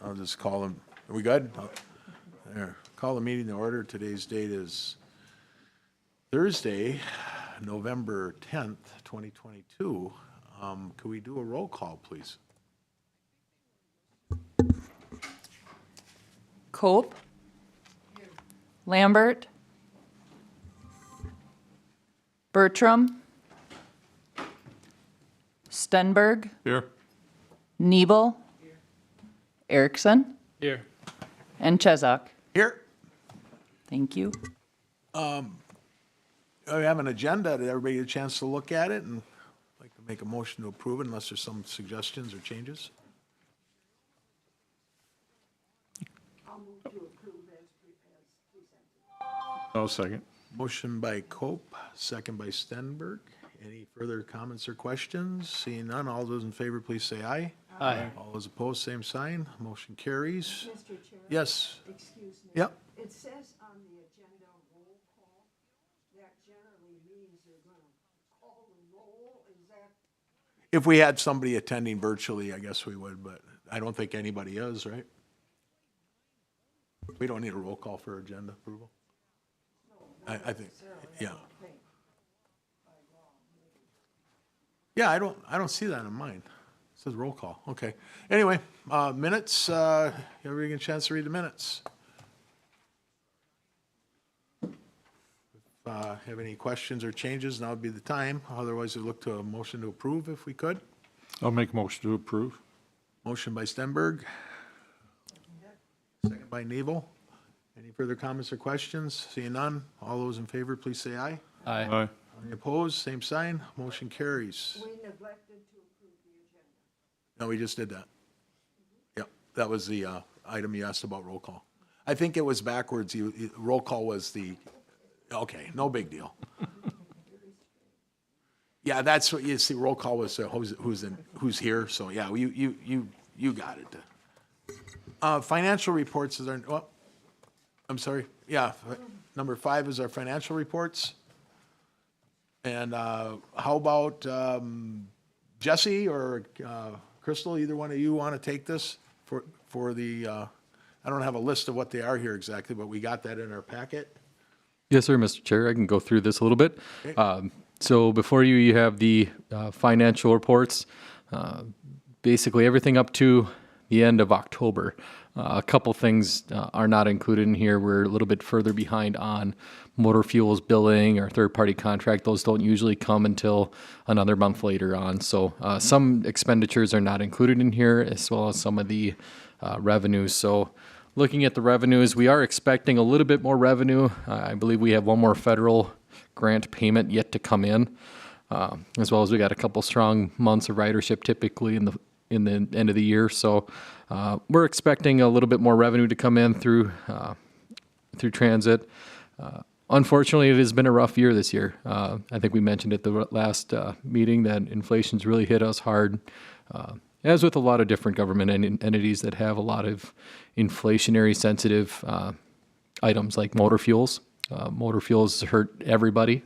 I'll just call them. Are we good? There. Call the meeting to order. Today's date is Thursday, November 10th, 2022. Could we do a roll call, please? Cope. Lambert. Bertram. Stenberg. Here. Nebel. Erickson. Here. And Chesak. Here. Thank you. We have an agenda. Did everybody get a chance to look at it? And I'd like to make a motion to approve it unless there's some suggestions or changes. No second. Motion by Cope, second by Stenberg. Any further comments or questions? Seeing none, all those in favor, please say aye. Aye. All those opposed, same sign. Motion carries. Mr. Chair? Yes. Excuse me. Yep. It says on the agenda roll call, that generally means they're gonna call the roll, is that? If we had somebody attending virtually, I guess we would, but I don't think anybody is, right? We don't need a roll call for agenda approval. I think, yeah. Yeah, I don't see that in mine. It says roll call, okay. Anyway, minutes, everybody get a chance to read the minutes? If have any questions or changes, now would be the time. Otherwise, we look to a motion to approve if we could. I'll make a motion to approve. Motion by Stenberg. Second by Nebel. Any further comments or questions? Seeing none, all those in favor, please say aye. Aye. Any opposed, same sign, motion carries. We neglected to approve the agenda. No, we just did that. Yep, that was the item you asked about roll call. I think it was backwards. Roll call was the, okay, no big deal. Yeah, that's what you see, roll call was who's here, so yeah, you got it. Financial reports is our, oh, I'm sorry, yeah, number 5 is our financial reports. And how about Jesse or Crystal, either one of you want to take this for the, I don't have a list of what they are here exactly, but we got that in our packet. Yes, sir, Mr. Chair. I can go through this a little bit. Okay. So before you have the financial reports, basically everything up to the end of October. A couple things are not included in here. We're a little bit further behind on motor fuels billing or third-party contract. Those don't usually come until another month later on. So some expenditures are not included in here, as well as some of the revenues. So looking at the revenues, we are expecting a little bit more revenue. I believe we have one more federal grant payment yet to come in, as well as we got a couple strong months of ridership typically in the end of the year. So we're expecting a little bit more revenue to come in through transit. Unfortunately, it has been a rough year this year. I think we mentioned at the last meeting that inflation's really hit us hard, as with a lot of different government entities that have a lot of inflationary sensitive items like motor fuels. Motor fuels hurt everybody.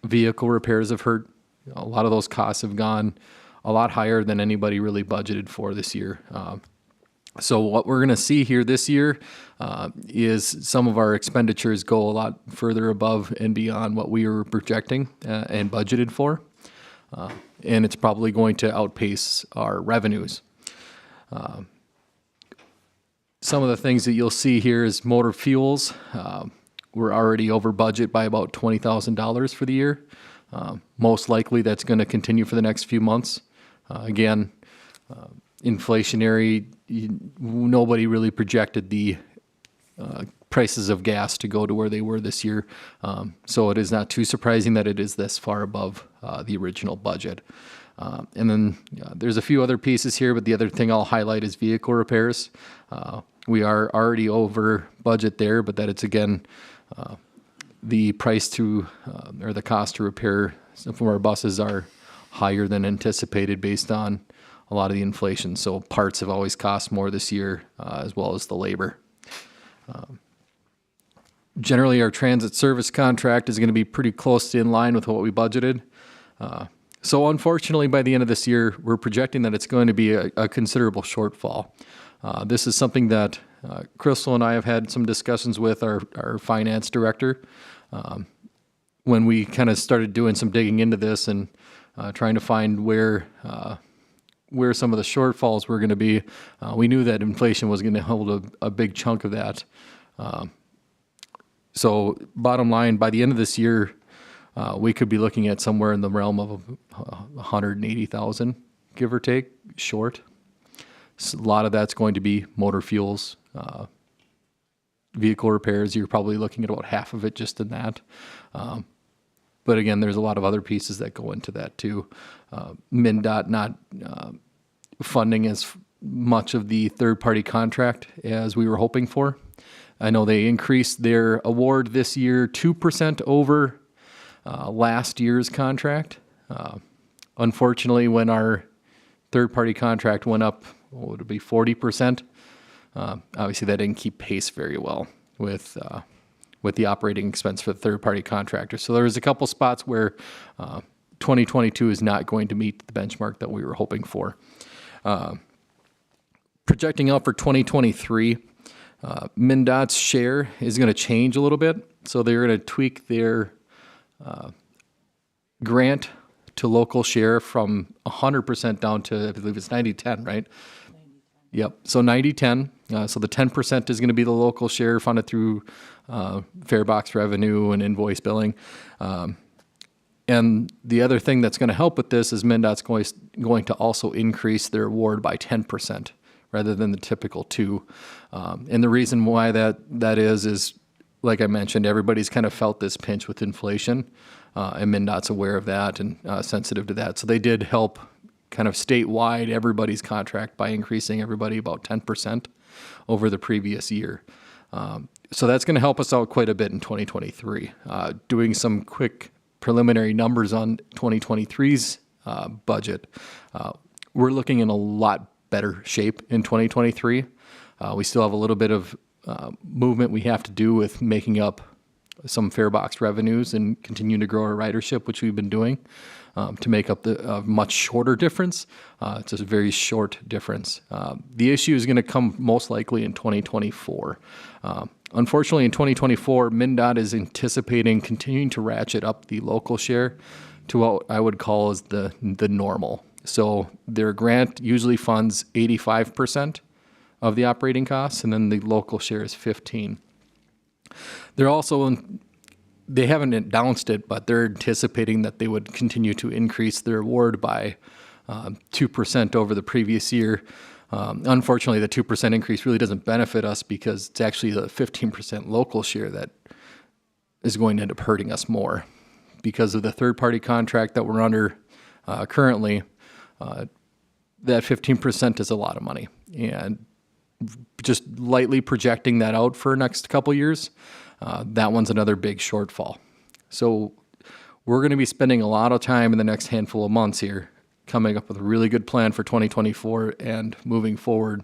Vehicle repairs have hurt. A lot of those costs have gone a lot higher than anybody really budgeted for this year. So what we're going to see here this year is some of our expenditures go a lot further above and beyond what we were projecting and budgeted for. And it's probably going to outpace our revenues. Some of the things that you'll see here is motor fuels. We're already over budget by about $20,000 for the year. Most likely that's going to continue for the next few months. Again, inflationary, nobody really projected the prices of gas to go to where they were this year. So it is not too surprising that it is this far above the original budget. And then there's a few other pieces here, but the other thing I'll highlight is vehicle repairs. We are already over budget there, but that it's again, the price to, or the cost to repair some of our buses are higher than anticipated based on a lot of the inflation. So parts have always cost more this year, as well as the labor. Generally, our transit service contract is going to be pretty close to in line with what we budgeted. So unfortunately, by the end of this year, we're projecting that it's going to be a considerable shortfall. This is something that Crystal and I have had some discussions with our finance director when we kind of started doing some digging into this and trying to find where some of the shortfalls were going to be. We knew that inflation was going to hold a big chunk of that. So bottom line, by the end of this year, we could be looking at somewhere in the realm of 180,000, give or take, short. So a lot of that's going to be motor fuels, vehicle repairs. You're probably looking at about half of it just in that. But again, there's a lot of other pieces that go into that too. MnDOT not funding as much of the third-party contract as we were hoping for. I know they increased their award this year 2% over last year's contract. Unfortunately, when our third-party contract went up, what would it be, 40%? Obviously, that didn't keep pace very well with the operating expense for the third-party contractor. So there was a couple spots where 2022 is not going to meet the benchmark that we were hoping for. Projecting out for 2023, MnDOT's share is going to change a little bit. So they're going to tweak their grant to local share from 100% down to, I believe it's 90-10, right? 90-10. Yep. So 90-10. So the 10% is going to be the local share funded through fare box revenue and invoice billing. And the other thing that's going to help with this is MnDOT's going to also increase their award by 10% rather than the typical 2%. And the reason why that is like I mentioned, everybody's kind of felt this pinch with inflation, and MnDOT's aware of that and sensitive to that. So they did help kind of statewide everybody's contract by increasing everybody about 10% over the previous year. So that's going to help us out quite a bit in 2023. Doing some quick preliminary numbers on 2023's budget, we're looking in a lot better shape in 2023. We still have a little bit of movement we have to do with making up some fare box revenues and continuing to grow our ridership, which we've been doing to make up the much shorter difference. It's a very short difference. The issue is going to come most likely in 2024. Unfortunately, in 2024, MnDOT is anticipating continuing to ratchet up the local share to what I would call as the normal. So their grant usually funds 85% of the operating costs, and then the local share is 15%. They haven't announced it, but they're anticipating that they would continue to increase their award by 2% over the previous year. Unfortunately, the 2% increase really doesn't benefit us because it's actually the 15% local share that is going to end up hurting us more. Because of the third-party contract that we're under currently, that 15% is a lot of money. And just lightly projecting that out for next couple years, that one's another big shortfall. So we're going to be spending a lot of time in the next handful of months here coming up with a really good plan for 2024 and moving forward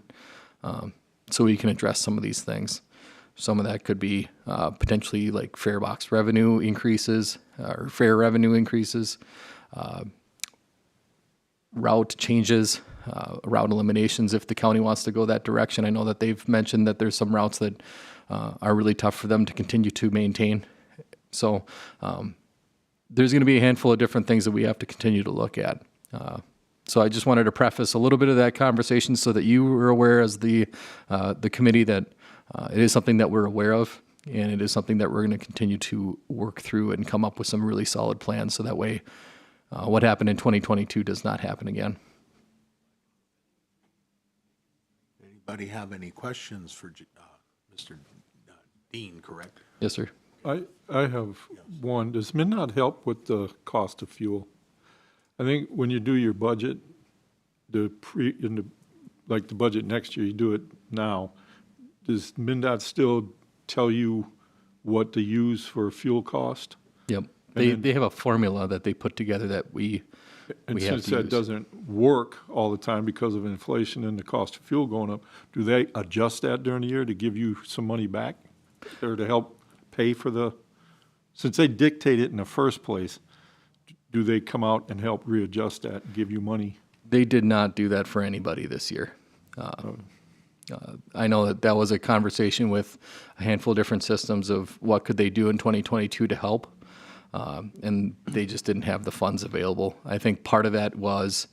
so we can address some of these things. Some of that could be potentially like fare box revenue increases or fare revenue increases, route changes, route eliminations if the county wants to go that direction. I know that they've mentioned that there's some routes that are really tough for them to continue to maintain. So there's going to be a handful of different things that we have to continue to look at. So I just wanted to preface a little bit of that conversation so that you were aware as the committee that it is something that we're aware of, and it is something that we're going to continue to work through and come up with some really solid plans so that way what happened in 2022 does not happen again. Anybody have any questions for Mr. Dean, correct? Yes, sir. I have one. Does MnDOT help with the cost of fuel? I think when you do your budget, like the budget next year, you do it now. Does MnDOT still tell you what to use for fuel cost? Yep. then- They have a formula that they put together that we And we have since to that use. doesn't work all the time because of inflation and the cost of fuel going up, do they adjust that during the year to give you some money back? Or to help pay for since they dictate it in the first place, do they come out and help readjust that and give you money? They did not do that for anybody this year. I know that that was a conversation with a handful of different systems of what could they do in 2022 to help, and they just didn't have the funds available. I think part of that was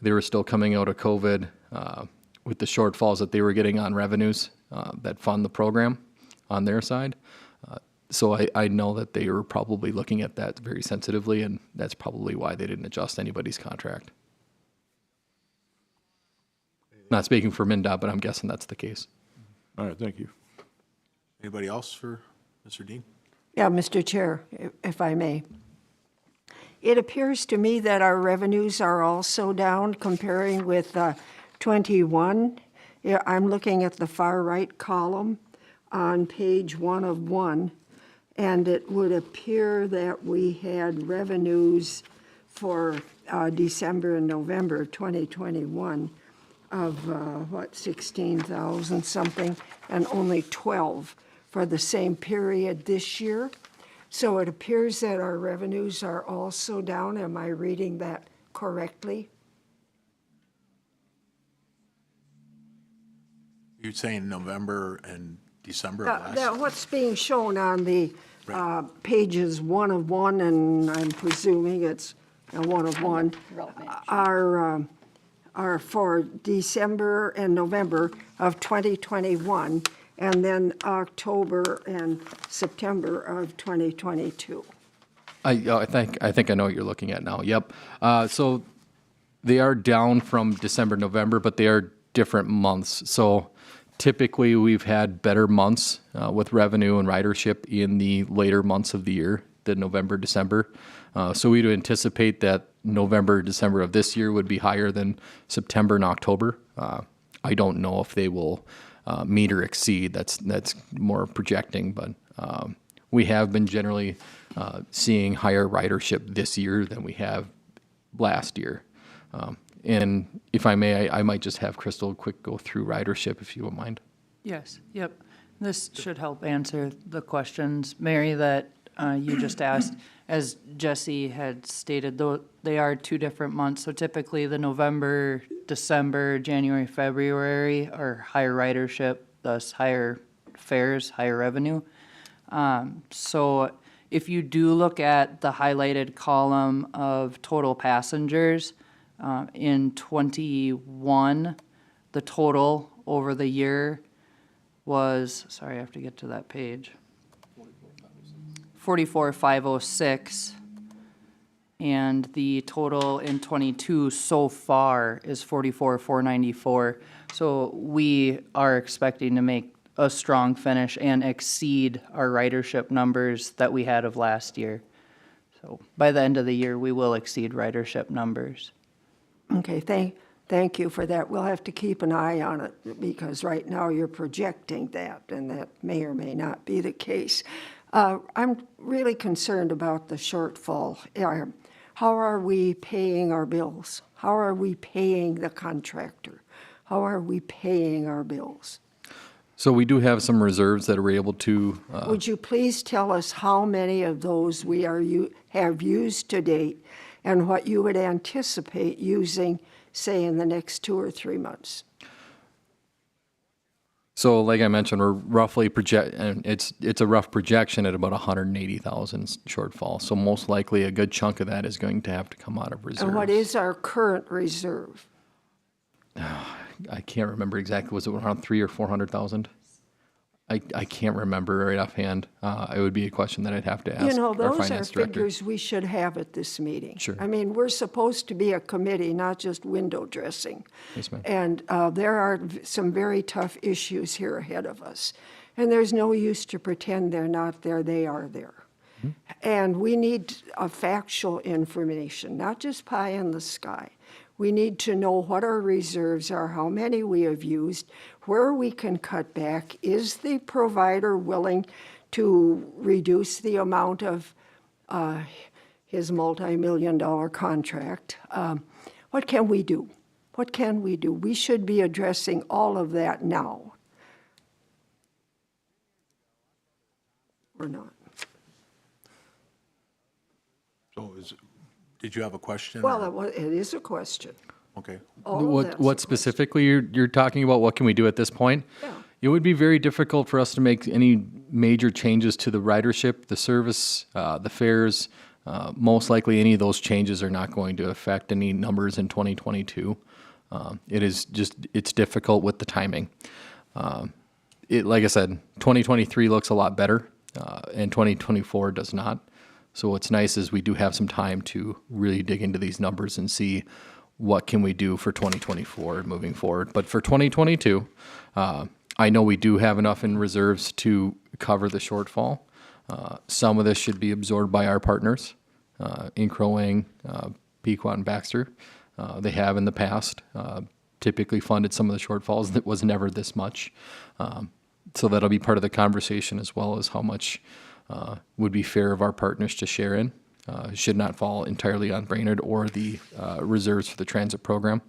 they were still coming out of COVID with the shortfalls that they were getting on revenues that fund the program on their side. So I know that they were probably looking at that very sensitively, and that's probably why they didn't adjust anybody's contract. Not speaking for MnDOT, but I'm guessing that's the case. All right, thank you. Anybody else for Mr. Dean? Yeah, Mr. Chair, if I may. It appears to me that our revenues are also down comparing with 21. Yeah, I'm looking at the far right column on page 1 of 1, and it would appear that we had revenues for December and November 2021 of 16,000 something, and only 12 for the same period this year. So it appears that our revenues are also down. Am I reading that correctly? You're saying November and December of last? What's being shown on the pages 1 of 1, and I'm presuming it's 1 of 1, are for December and November of 2021, and then October and September of 2022. I think I know what you're looking at now. Yep. So they are down from December, November, but they are different months. So typically we've had better months with revenue and ridership in the later months of the year than November, December. So we'd anticipate that November, December of this year would be higher than September and October. I don't know if they will meet or exceed. That's more projecting, but we have been generally seeing higher ridership this year than we have last year. And if I may, I might just have Crystal quick go through ridership if you don't mind. Yes, yep. This should help answer the questions, Mary, that you just asked. As Jesse had stated, though, they are 2 different months. So typically the November, December, January, February are higher ridership, thus higher fares, higher revenue. So if you do look at the highlighted column of total passengers, in 21, the total over the year was, sorry, I have to get to that page. 44,506, and the total in 22 so far is 44,494. So we are expecting to make a strong finish and exceed our ridership numbers that we had of last year. So by the end of the year, we will exceed ridership numbers. Okay, thank you for that. We'll have to keep an eye on it because right now you're projecting that, and that may or may not be the case. I'm really concerned about the shortfall. How are we paying our bills? How are we paying the contractor? How are we paying our bills? So we do have some reserves that are able to. Would you please tell us how many of those we have used to date and what you would anticipate using, say, in the next 2 or 3 months? So like I mentioned, we're roughly and it's a rough projection at about 180,000 shortfall. So most likely a good chunk of that is going to have to come out of reserves. And what is our current reserve? I can't remember exactly. Was it around 300,000 or 400,000? I can't remember right offhand. It would be a question that I'd have to ask our Those are finance director. figures we should have at this meeting. Sure. I mean, we're supposed to be a committee, not just window dressing. Yes, ma'am. And there are some very tough issues here ahead of us. And there's no use to pretend they're not there. They are there. Mm-hmm. And we need factual information, not just pie in the sky. We need to know what our reserves are, how many we have used, where we can cut back. Is the provider willing to reduce the amount of his multi-million-dollar contract? What can we do? What can we do? We should be addressing all of that now. Or not. So did you have a question? Well, it is a question. Okay. All of that's What specifically you're talking about? What can we do at this point? Yeah. It would be very difficult for us to make any major changes to the ridership, the service, the fares. Most likely, any of those changes are not going to affect any numbers in 2022. It's difficult with the timing. Like I said, 2023 looks a lot better, and 2024 does not. So what's nice is we do have some time to really dig into these numbers and see what can we do for 2024 moving forward. But for 2022, I know we do have enough in reserves to cover the shortfall. Some of this should be absorbed by our partners, in Crow Wing, Pequot, and Baxter. They have in the past typically funded some of the shortfalls that was never this much. So that'll be part of the conversation, as well as how much would be fair of our partners to share in. Should not fall entirely on Brainerd or the reserves for the transit program.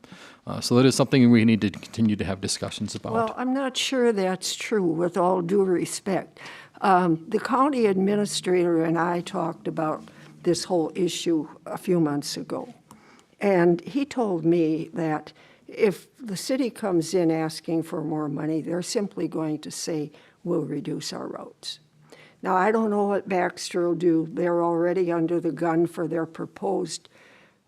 So that is something we need to continue to have discussions about. Well, I'm not sure that's true, with all due respect. The county administrator and I talked about this whole issue a few months ago. And he told me that if the city comes in asking for more money, they're simply going to say, we'll reduce our roads. Now, I don't know what Baxter will do. They're already under the gun for their proposed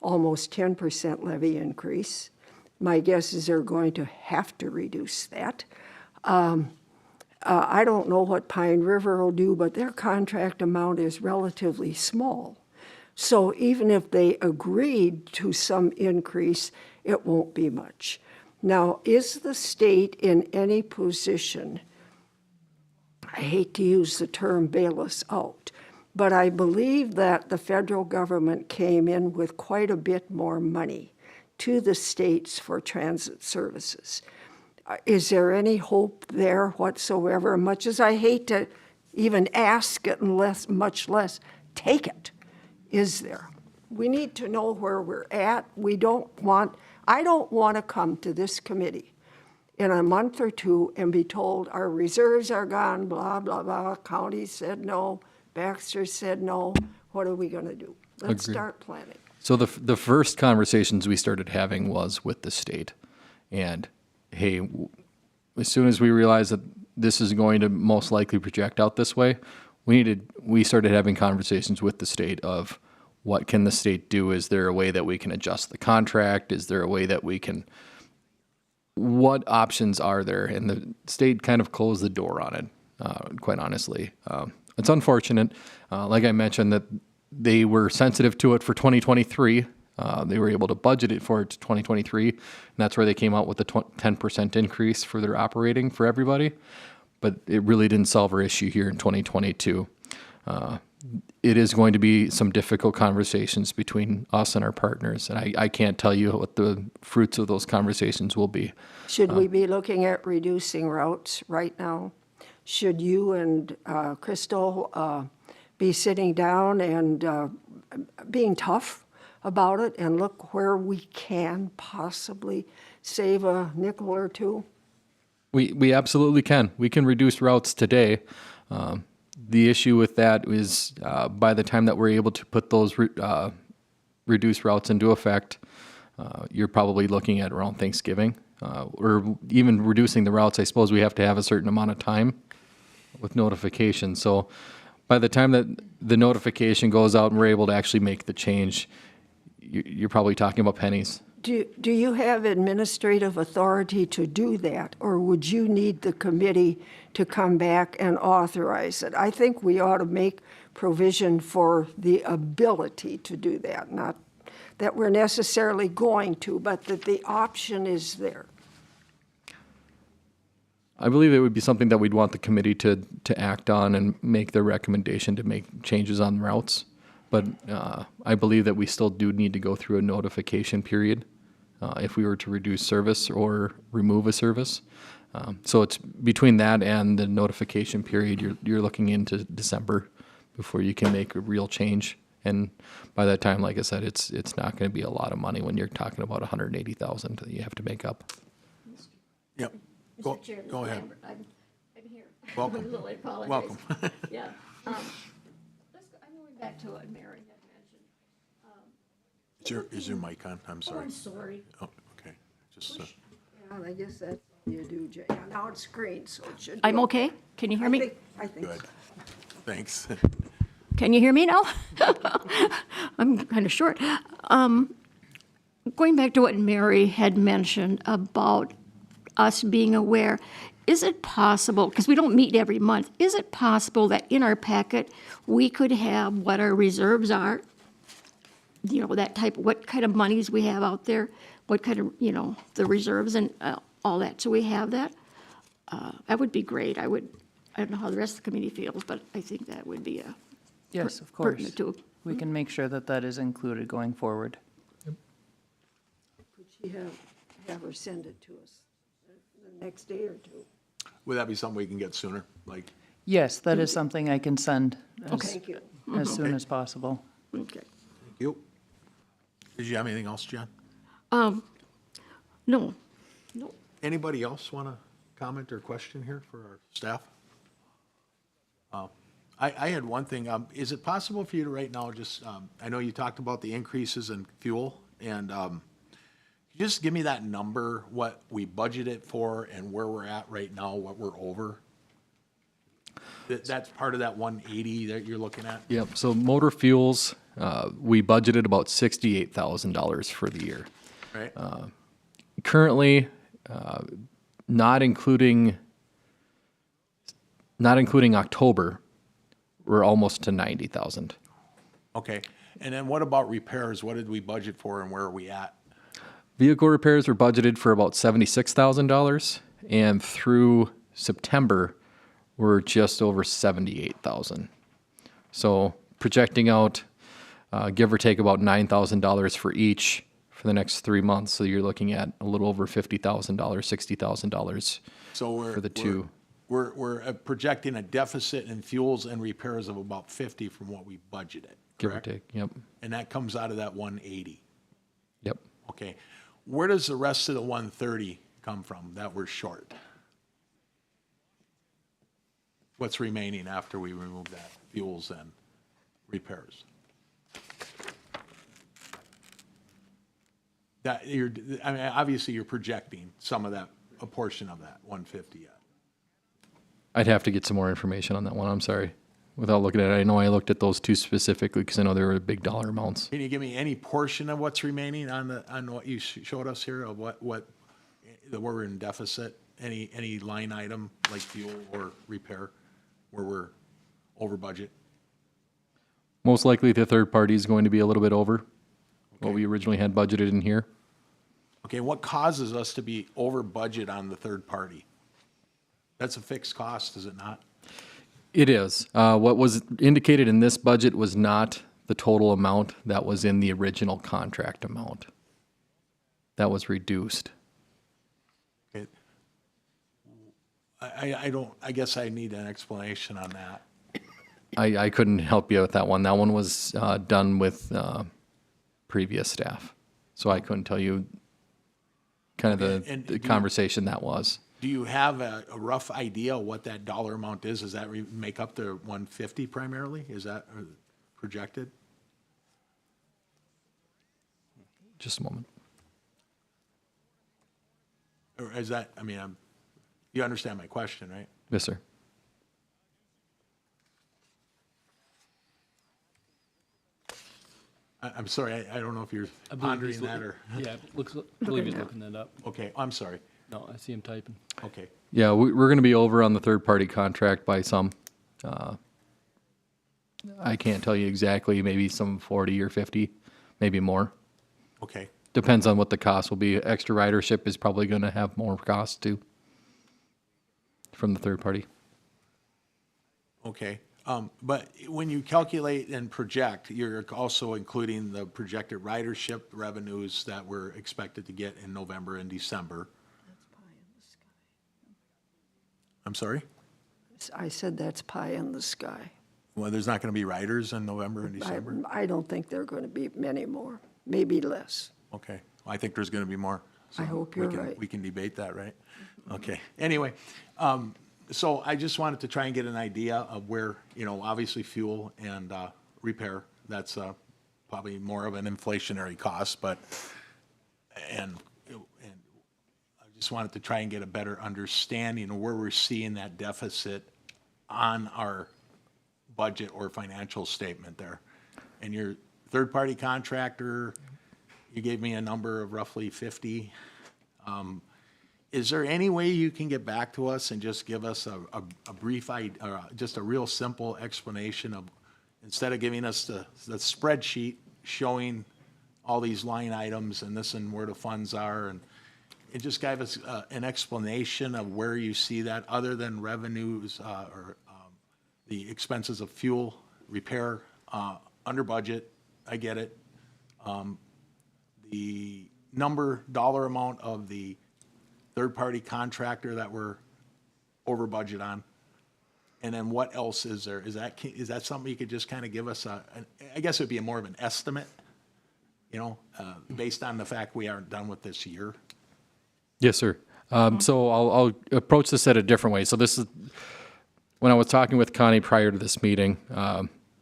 almost 10% levy increase. My guess is they're going to have to reduce that. I don't know what Pine River will do, but their contract amount is relatively small. So even if they agreed to some increase, it won't be much. Now, is the state in any position, I hate to use the term bail us out, but I believe that the federal government came in with quite a bit more money to the states for transit services. Is there any hope there whatsoever? Much as I hate to even ask it, and much less take it, is there? We need to know where we're at. I don't want to come to this committee in a month or two and be told our reserves are gone, blah, blah, blah. County said no, Baxter said no. What are we going to do? Let's Agreed. start planning. So the first conversations we started having was with the state. And, hey, as soon as we realized that this is going to most likely project out this way, we started having conversations with the state of what can the state do? Is there a way that we can adjust the contract? Is there a way that we can, what options are there? And the state kind of closed the door on it, quite honestly. It's unfortunate. Like I mentioned, that they were sensitive to it for 2023. They were able to budget it for 2023, and that's where they came out with the 10% increase for their operating for everybody. But it really didn't solve our issue here in 2022. It is going to be some difficult conversations between us and our partners, and I can't tell you what the fruits of those conversations will be. Should we be looking at reducing routes right now? Should you and Crystal be sitting down and being tough about it and look where we can possibly save a nickel or two? We absolutely can. We can reduce routes today. The issue with that is by the time that we're able to put those reduced routes into effect, you're probably looking at around Thanksgiving. Or even reducing the routes, I suppose we have to have a certain amount of time with notification. So by the time that the notification goes out and we're able to actually make the change, you're probably talking about pennies. Do you have administrative authority to do that, or would you need the committee to come back and authorize it? I think we ought to make provision for the ability to do that, not that we're necessarily going to, but that the option is there. I believe it would be something that we'd want the committee to act on and make the recommendation to make changes on routes. But I believe that we still do need to go through a notification period if we were to reduce service or remove a service. So it's between that and the notification period, you're looking into December before you can make a real change. And by that time, like I said, it's not going to be a lot of money when you're talking about $180,000 that you have to make up. Yep. Mr. Chairman, Go ahead. I'm here. Welcome. I'm really apologize. Welcome. Yeah. I'm going back to what Mary had mentioned. Is your mic on? I'm Oh, sorry. I'm sorry. Oh, just, Yeah, I guess that's all you do, Jay. Now it's green, so it should. I'm be okay. Can you hear me? I think good. Thanks. Can you hear me now? I'm kind of short. Going back to what Mary had mentioned about us being aware, is it possible, because we don't meet every month, is it possible that in our packet, we could have what our reserves are? You know, that type, what kind of monies we have out there, what kind of, you know, the reserves and all that, so we have that? That would be great. I don't know how the rest of the committee feels, but I think that would be a Yes, of course. pertinent too. We can make sure that that is included going forward. Could she have her send it to us the next day or two? Would that be something we can get sooner? Like, Yes, that is something I can send as, Thank you. as soon as possible. Okay. you. Did you have anything else, John? No, Anybody else want to comment or question here for our staff? I had one thing. Is it possible for you to right now just, I know you talked about the increases in fuel, and could you just give me that number, what we budgeted for and where we're at right now, what we're over? That's part of that 180 that you're looking at? Yep, so motor fuels, we budgeted about $68,000 for the year. Right? Currently, not including October, we're almost to 90,000. Okay. And then what about repairs? What did we budget for and where are we at? Vehicle repairs were budgeted for about $76,000, and through September, we're just over 78,000. So projecting out, give or take about $9,000 for each for the next 3 months. So you're looking at a little over $50,000, $60,000 So we're for the two. We're projecting a deficit in fuels and repairs of about 50 from what we budgeted, Give or correct? take, yep, And that comes out of that 180. yep. Okay. Where does the rest of the 130 come from that we're short? What's remaining after we remove that, fuels and repairs? That you're, I mean, obviously you're projecting some of that, a portion of that 150 yet. I'd have to get some more information on that one, I'm sorry. Without looking at it, I know I looked at those two specifically because I know they were big dollar amounts. Can you give me any portion of what's remaining on what you showed us here of what that we're in deficit? Any line item like fuel or repair where we're over budget? Most likely the third party is going to be a little bit over what Okay. we originally had budgeted in here. Okay, what causes us to be over budget on the third party? That's a fixed cost, is it not? It is. What was indicated in this budget was not the total amount that was in the original contract amount. That was reduced. Okay. I don't, I guess I need an explanation on that. I couldn't help you with that one. That one was done with previous staff. So I couldn't tell you kind of And the do you- conversation that was. Do you have a rough idea what that dollar amount is? Does that make up the 150 primarily? Is that projected? Just a moment. Or is that, I mean, you understand my question, right? Yes, sir. I'm sorry, I don't know if you're I believe pondering he's that looking- or, Yeah, I believe he's looking that up. okay, I'm sorry, No, I see him typing. okay. Yeah, we're going to be over on the third-party contract by some. I can't tell you exactly, maybe some 40 or 50, maybe more. Okay, Depends on what the cost will be. Extra ridership is probably going to have more cost too from the third party. okay. But when you calculate and project, you're also including the projected ridership revenues that we're expected to get in November and December. I'm sorry? I said that's pie in the sky. Well, there's not going to be riders in November and December? I don't think there are going to be many more, maybe less. Okay, I think there's going to be more. I So hope we you're can- right. We can debate that, right? Okay, anyway, so I just wanted to try and get an idea of where, obviously fuel and repair, that's probably more of an inflationary cost, but, and just wanted to try and get a better understanding of where we're seeing that deficit on our budget or financial statement there. And your third-party contractor, you gave me a number of roughly 50. Is there any way you can get back to us and just give us a brief, just a real simple explanation of, instead of giving us the spreadsheet showing all these line items and this and where the funds are, and it just gave us an explanation of where you see that, other than revenues or the expenses of fuel, repair, under budget, I get it. The dollar amount of the third-party contractor that we're over budget on, and then what else is there? Is that something you could just kind of give us I guess it'd be more of an estimate, based on the fact we aren't done with this year? Yes, sir. So I'll approach this at a different way. So this is, when I was talking with Connie prior to this meeting,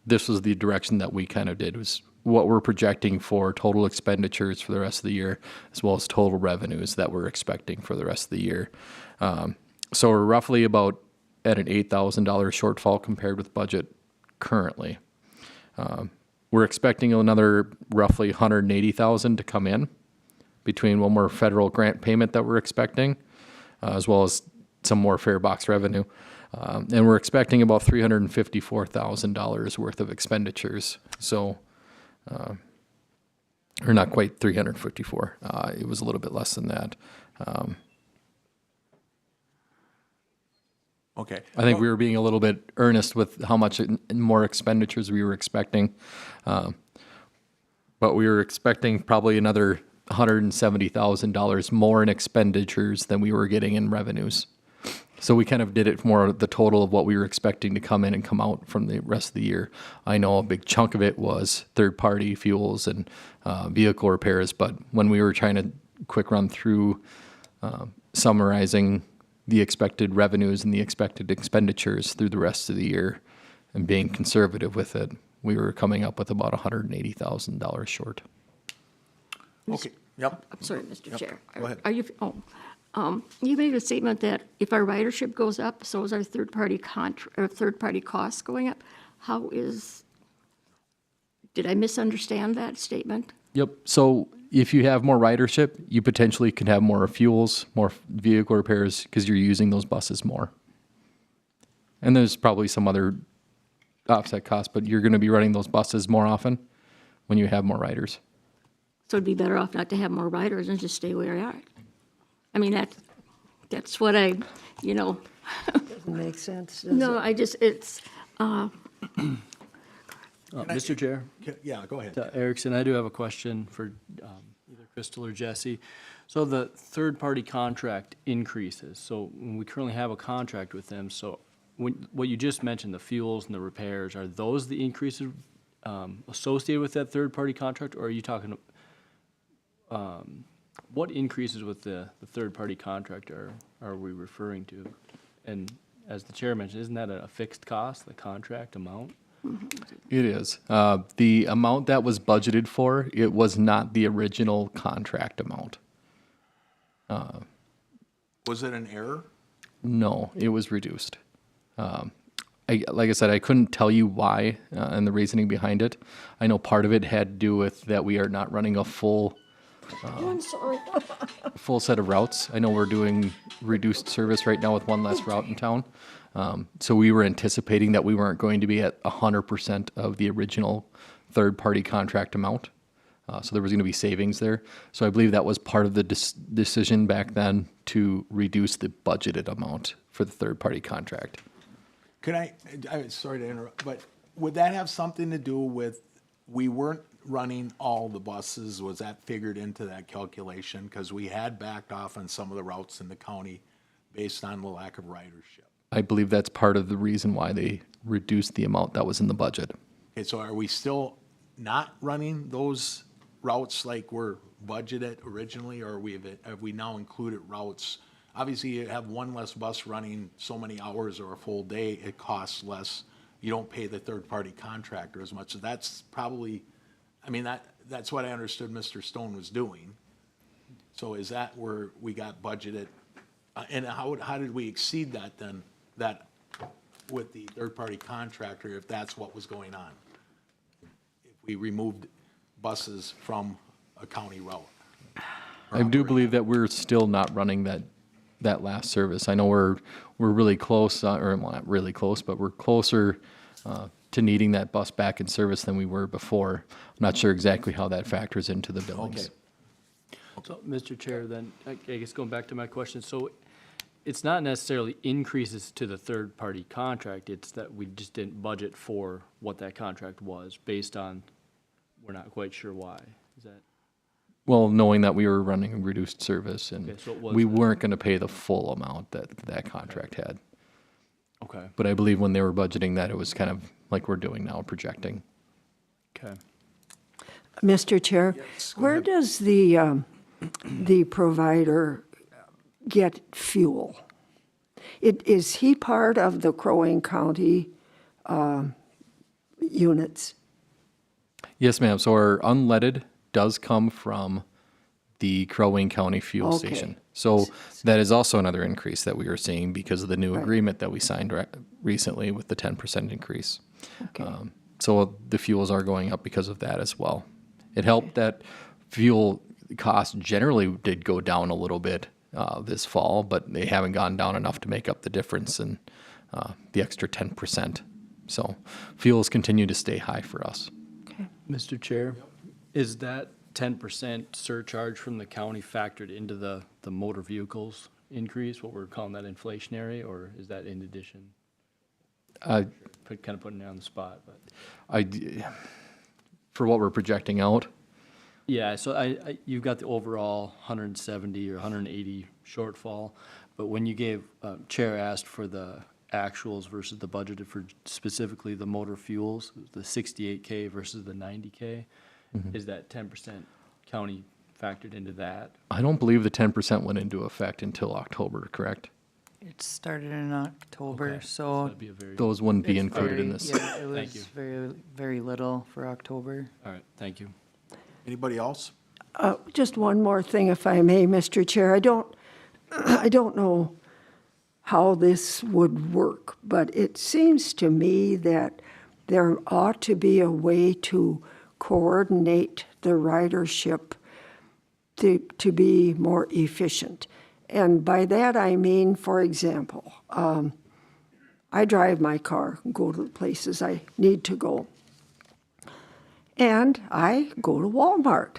this was the direction that we kind of did, was what we're projecting for total expenditures for the rest of the year, as well as total revenues that we're expecting for the rest of the year. So we're roughly about at an $8,000 shortfall compared with budget currently. We're expecting another roughly $180,000 to come in between one more federal grant payment that we're expecting, as well as some more fare box revenue. And we're expecting about $354,000 worth of expenditures. So, or not quite 354. It was a little bit less than that. Okay. I think we were being a little bit earnest with how much more expenditures we were expecting. But we were expecting probably another $170,000 more in expenditures than we were getting in revenues. So we kind of did it more the total of what we were expecting to come in and come out from the rest of the year. I know a big chunk of it was third-party fuels and vehicle repairs, but when we were trying to quick run through summarizing the expected revenues and the expected expenditures through the rest of the year and being conservative with it, we were coming up with about $180,000 short. Okay, yep. I'm sorry, Mr. Chair. Go ahead. Are you, you made a statement that if our ridership goes up, so is our third-party costs going up. Did I misunderstand that statement? Yep. So if you have more ridership, you potentially could have more fuels, more vehicle repairs, because you're using those buses more. And there's probably some other offset costs, but you're going to be running those buses more often when you have more riders. So it'd be better off not to have more riders and just stay where we are. I mean, that's what I. Doesn't make sense, does No, it? I just, it's, Mr. Chair, Yeah, go ahead. Erickson, I do have a question for either Crystal or Jesse. So the third-party contract increases. So we currently have a contract with them. So what you just mentioned, the fuels and the repairs, are those the increases associated with that third-party contract, or are you talking? What increases with the third-party contract are we referring to? And as the chair mentioned, isn't that a fixed cost, the contract amount? It is. The amount that was budgeted for, it was not the original contract amount. Was it an error? No, it was reduced. Like I said, I couldn't tell you why and the reasoning behind it. I know part of it had to do with that we are not running a full I'm sorry. full set of routes. I know we're doing reduced service right now with one less route in town. So we were anticipating that we weren't going to be at 100% of the original third-party contract amount. So there was going to be savings there. So I believe that was part of the decision back then to reduce the budgeted amount for the third-party contract. Could sorry to interrupt, but would that have something to do with, we weren't running all the buses? Was that figured into that calculation? Because we had backed off on some of the routes in the county based on the lack of ridership. I believe that's part of the reason why they reduced the amount that was in the budget. Okay, so are we still not running those routes like we're budgeted originally, or have we now included routes? Obviously, you have one less bus running so many hours or a full day, it costs less. You don't pay the third-party contractor as much. So that's probably, I mean, that's what I understood Mr. Stone was doing. So is that where we got budgeted And how did we exceed that then, that with the third-party contractor, if that's what was going on? If we removed buses from a county route? I do believe that we're still not running that last service. I know we're really close, or well, not really close, but we're closer to needing that bus back in service than we were before. I'm not sure exactly how that factors into the billings. Okay. So, Mr. Chair, then, I guess going back to my question, so it's not necessarily increases to the third-party contract, it's that we just didn't budget for what that contract was, based on, we're not quite sure why, is that? Well, knowing that we were running a reduced service and Okay, so it was we that. weren't going to pay the full amount that that contract had. Okay, But I believe when they were budgeting that, it was kind of like we're doing now, projecting. okay. Mr. Chair, where does the provider get fuel? Is he part of the Crow Wing County units? Yes, ma'am. So our unleaded does come from the Crow Wing County fuel Okay. station. So that is also another increase that we are seeing because of the new agreement that we signed recently with the 10% increase. So the fuels are going up because of that as well. It helped that fuel costs generally did go down a little bit this fall, but they haven't gone down enough to make up the difference in the extra 10%. So fuels continue to stay high for us. Mr. Chair, is that 10% surcharge from the county factored into the motor vehicles increase, what we're calling that inflationary, or is that in addition? Kind of putting it on the spot, but. For what we're projecting out, Yeah, so you've got the overall 170 or 180 shortfall, but when you gave, Chair asked for the actuals versus the budgeted for specifically the motor fuels, the 68K versus the 90K, is that 10% county factored into that? I don't believe the 10% went into effect until October, correct? It started in October, Okay, so. that'd be a very, Those wouldn't be it's included in very- this. Yeah, it Thank you. was very, very little for October. all right, thank you. Anybody else? Just one more thing, if I may, Mr. Chair. I don't know how this would work, but it seems to me that there ought to be a way to coordinate the ridership to be more efficient. And by that I mean, for example, I drive my car and go to the places I need to go. And I go to Walmart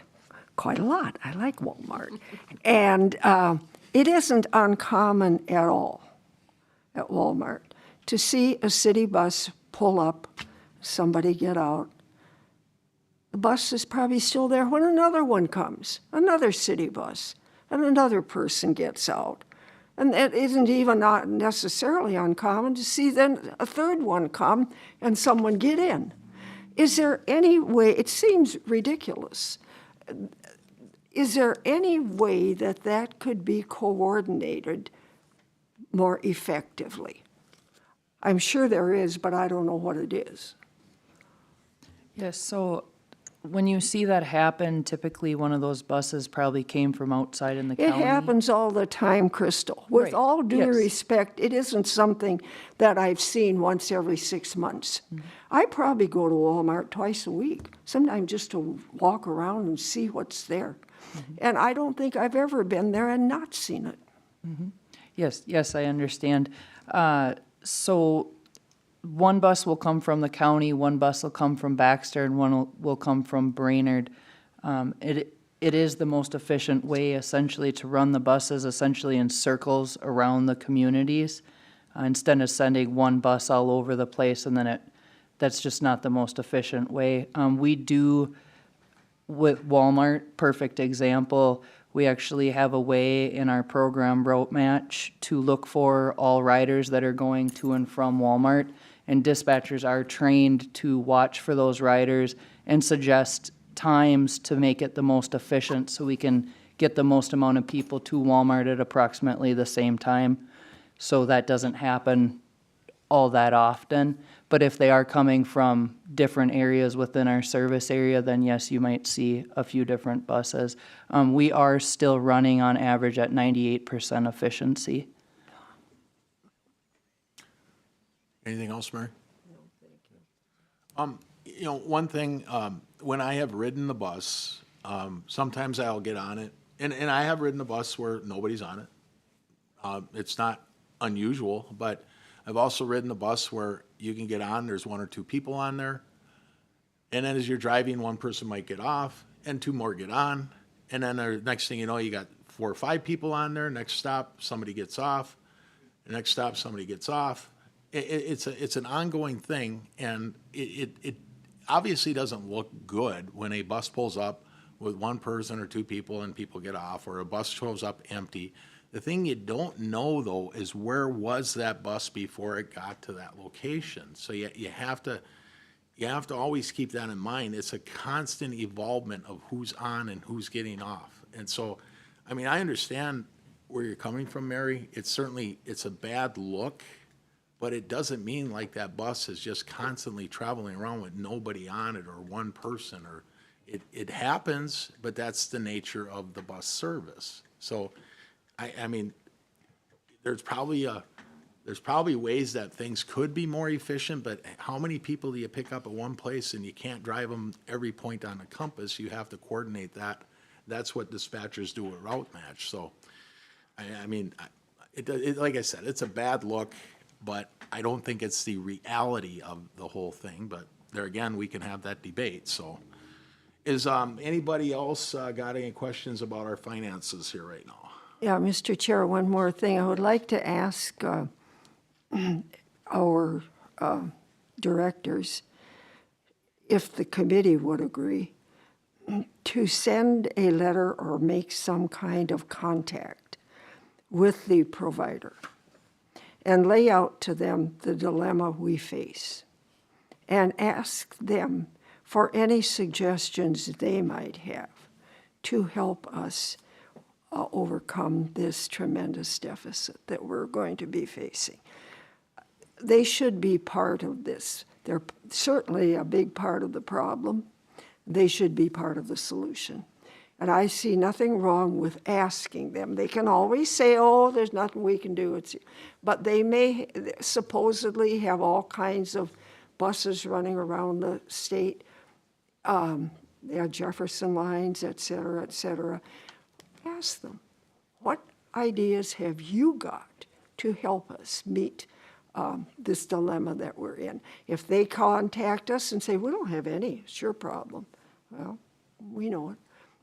quite a lot. I like Walmart. And it isn't uncommon at all at Walmart to see a city bus pull up, somebody get out. The bus is probably still there when another one comes, another city bus, and another person gets out. And it isn't even not necessarily uncommon to see then a third one come and someone get in. Is there any way, it seems ridiculous, is there any way that that could be coordinated more effectively? I'm sure there is, but I don't know what it is. Yes, so when you see that happen, typically one of those buses probably came from outside in the It county. happens all the time, Crystal. With Right, all due yes. respect, it isn't something that I've seen once every 6 months. I probably go to Walmart twice a week, sometimes just to walk around and see what's there. And I don't think I've ever been there and not seen it. Yes, I understand. So one bus will come from the county, one bus will come from Baxter, and one will come from Brainerd. It is the most efficient way essentially to run the buses essentially in circles around the communities instead of sending one bus all over the place, and then that's just not the most efficient way. We do, with Walmart, perfect example, we actually have a way in our program Route Match to look for all riders that are going to and from Walmart, and dispatchers are trained to watch for those riders and suggest times to make it the most efficient so we can get the most amount of people to Walmart at approximately the same time. So that doesn't happen all that often. But if they are coming from different areas within our service area, then yes, you might see a few different buses. We are still running on average at 98% efficiency. Anything else, Mary? No, thank you. You know, one thing, when I have ridden the bus, sometimes I'll get on it, and I have ridden a bus where nobody's on it. It's not unusual, but I've also ridden a bus where you can get on, there's one or two people on there, and then as you're driving, one person might get off, and two more get on, and then the next thing you know, you got 4 or 5 people on there, next stop, somebody gets off, the next stop, somebody gets off. It's an ongoing thing, and it obviously doesn't look good when a bus pulls up with one person or two people and people get off, or a bus shows up empty. The thing you don't know, though, is where was that bus before it got to that location? So you have to always keep that in mind. It's a constant evolvement of who's on and who's getting off. And so, I mean, I understand where you're coming from, Mary. It's a bad look, but it doesn't mean like that bus is just constantly traveling around with nobody on it or one person, or it happens, but that's the nature of the bus service. So, I mean, there's probably ways that things could be more efficient, but how many people do you pick up at one place, and you can't drive them every point on the compass? You have to coordinate that. That's what dispatchers do at route match. So, I mean, like I said, it's a bad look, but I don't think it's the reality of the whole thing. But there again, we can have that debate. So, is anybody else got any questions about our finances here right now? Yeah, Mr. Chair, one more thing. I would like to ask our directors, if the committee would agree, to send a letter or make some kind of contact with the provider and lay out to them the dilemma we face and ask them for any suggestions they might have to help us overcome this tremendous deficit that we're going to be facing. They should be part of this. They're certainly a big part of the problem. They should be part of the solution. And I see nothing wrong with asking them. They can always say, oh, there's nothing we can do. But they may supposedly have all kinds of buses running around the state. They have Jefferson lines, et cetera, et cetera. Ask them, what ideas have you got to help us meet this dilemma that we're in? If they contact us and say, we don't have any, it's your problem. Well, we know it.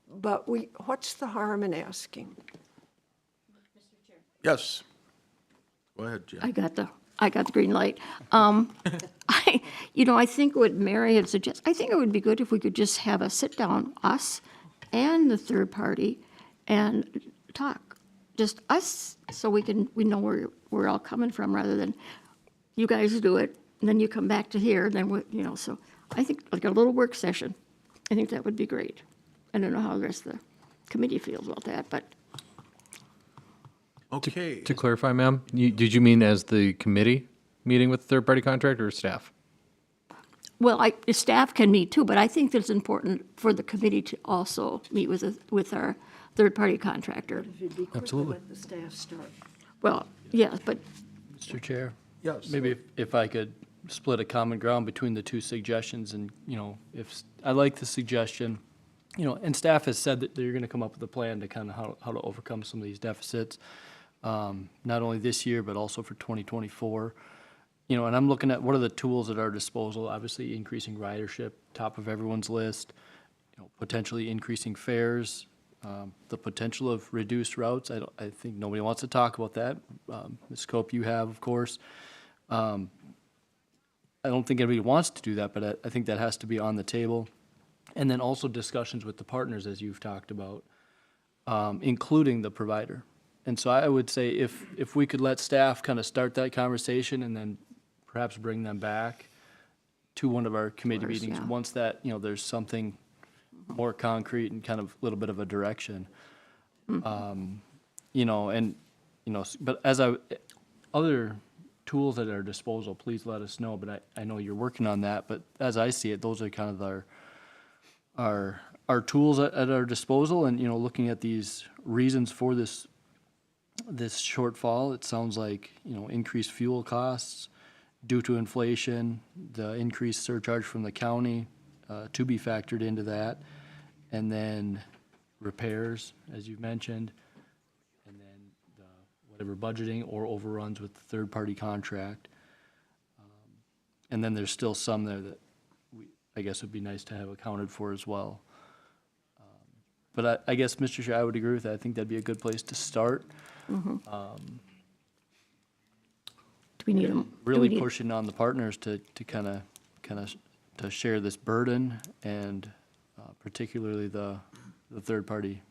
But what's the harm in asking? Yes. Go ahead, Jen. I got the green light. I think what Mary had suggested, I think it would be good if we could just have a sit down, us and the third party, and talk. Just us, so we know where we're all coming from, rather than you guys do it, and then you come back to here, then so I think like a little work session, I think that would be great. I don't know how the rest of the committee feels about that, but. Okay. To clarify, ma'am, did you mean as the committee meeting with the third-party contractor or staff? Well, staff can meet too, but I think that it's important for the committee to also meet with our third-party contractor. If you'd be quick to Absolutely. let the staff start. Well, yes, but Mr. Chair? Yes. Maybe if I could split a common ground between the two suggestions, and, if, I like the suggestion, and staff has said that they're gonna come up with a plan to kind of how to overcome some of these deficits, not only this year, but also for 2024. And I'm looking at what are the tools at our disposal, obviously increasing ridership, top of everyone's list, potentially increasing fares, the potential of reduced routes. I think nobody wants to talk about that. Ms. Cope, you have, of course. I don't think anybody wants to do that, but I think that has to be on the table. And then also discussions with the partners, as you've talked about, including the provider. And so I would say if we could let staff kind of start that conversation and then perhaps bring them back to one of our committee course, meetings, yeah. once that, there's something more concrete and kind of a little bit of a direction. But other tools at our disposal, please let us know. But I know you're working on that, but as I see it, those are kind of our tools at our disposal. And, you know, looking at these reasons for this shortfall, it sounds like, you know, increased fuel costs due to inflation, the increased surcharge from the county to be factored into that, and then repairs, as you mentioned, and then the whatever budgeting or overruns with the third-party contract. And then there's still some there that I guess would be nice to have accounted for as well. But I guess, Mr. Chair, I would agree with that. I think that'd be a good place to start. Do we need them? Really pushing on the partners to kind of to share this burden, and particularly the third-party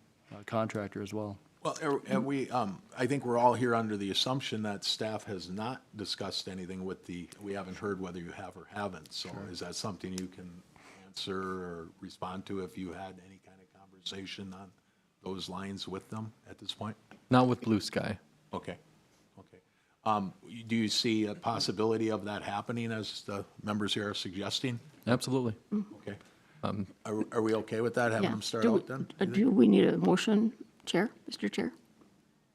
contractor as well. Well, and I think we're all here under the assumption that staff has not discussed anything with we haven't heard whether you have or haven't. So is that something you can answer or respond to if you had any kind of conversation on those lines with them at this point? Not with Blue Sky. Okay, okay. Do you see a possibility of that happening as the members here are suggesting? Absolutely. Okay. Are we okay with that, having Yeah. them start out then? Do we need a motion, Chair, Mr. Chair?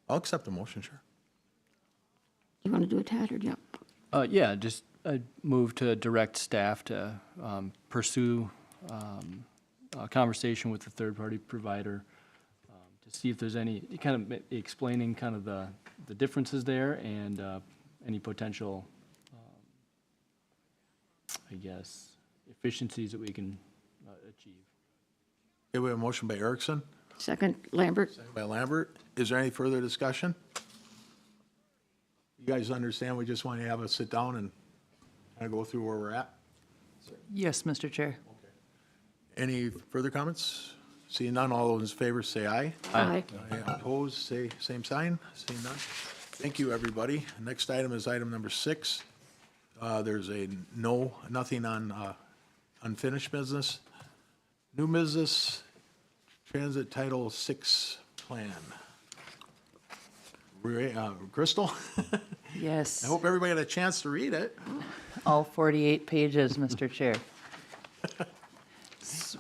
I'll accept the motion, sure. You want to do it, Tad, or yeah? Yeah, just move to direct staff to pursue a conversation with the third-party provider to see if there's any, kind of explaining kind of the differences there and any potential, I guess, efficiencies that we can achieve. Okay, we have a motion by Erickson, Second, Lambert? second by Lambert. Is there any further discussion? You guys understand, we just want to have a sit down and kind of go through where we're at? Yes, Mr. Chair. Any further comments? Seeing none, all those in favor say aye. Aye. Opposed, say same sign. Seeing none. Thank you, everybody. Next item is item number 6. There's nothing on unfinished business. New business, Transit Title 6 plan. Crystal? Yes. I hope everybody had a chance to read it. All 48 pages, Mr. Chair.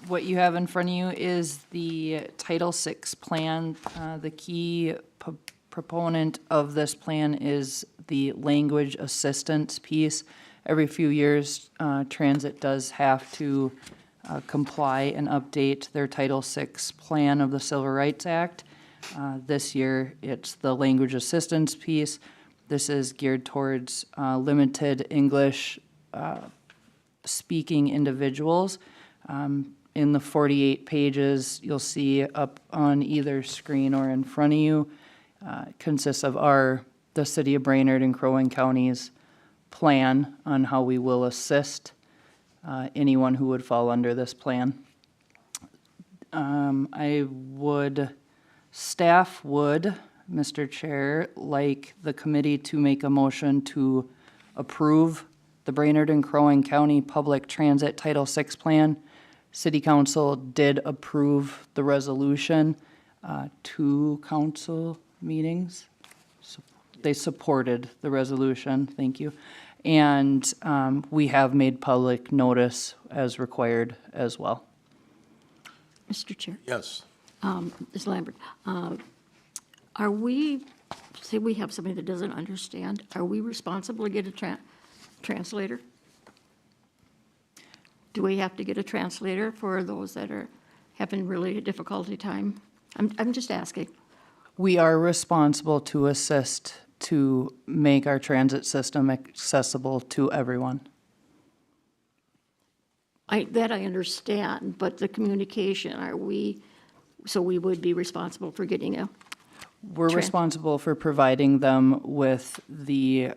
What you have in front of you is the Title VI plan. The key proponent of this plan is the language assistance piece. Every few years, Transit does have to comply and update their Title VI plan of the Civil Rights Act. This year, it's the language assistance piece. This is geared towards limited English speaking individuals. In the 48 pages, you'll see up on either screen or in front of you, consists of the City of Brainerd and Crow Wing County's plan on how we will assist anyone who would fall under this plan. Staff would, Mr. Chair, like the committee to make a motion to approve the Brainerd and Crow Wing County Public Transit Title VI plan. City Council did approve the resolution, 2 council meetings. They supported the resolution, thank you. And we have made public notice as required as well. Mr. Chair? Yes. Ms. Lambert, are we, say we have somebody that doesn't understand, are we responsible to get a translator? Do we have to get a translator for those that are having really a difficulty time? I'm just asking. We are responsible to assist to make our transit system accessible to everyone. That I understand, but the communication, so we would be responsible for getting a, We're responsible for providing them with the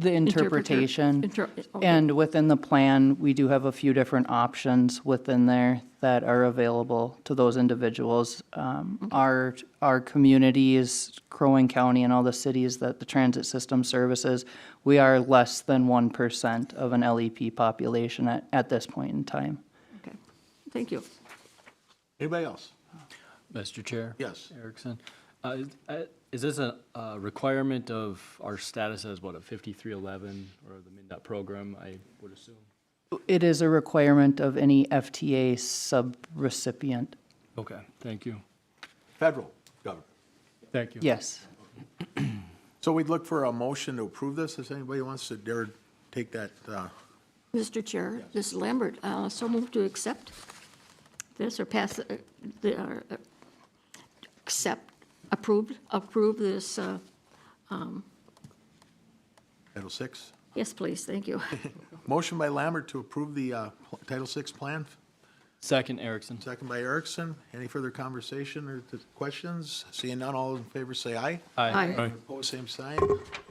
interpretation. Okay. And within the plan, we do have a few different options within there that are available to those individuals. Our communities, Crow Wing County and all the cities that the transit system services, we are less than 1% of an LEP population at this point in time. okay, thank you. Anybody else? Mr. Chair? Yes. Erickson? Is this a requirement of our status as what, a 5311 or the MnDOT program, I would assume? It is a requirement of any FTA sub-recipient. Okay, thank you. Federal government. Thank you. Yes. So we'd look for a motion to approve this, if anybody wants to dare take that, Mr. Chair, this is Lambert, so move to accept this or pass, approve this, Title VI. yes, please, thank you. Motion by Lambert to approve the Title VI plan, Second, Erickson. second by Erickson. Any further conversation or questions? Seeing none, all those in favor say aye. Aye. Opposed, same sign.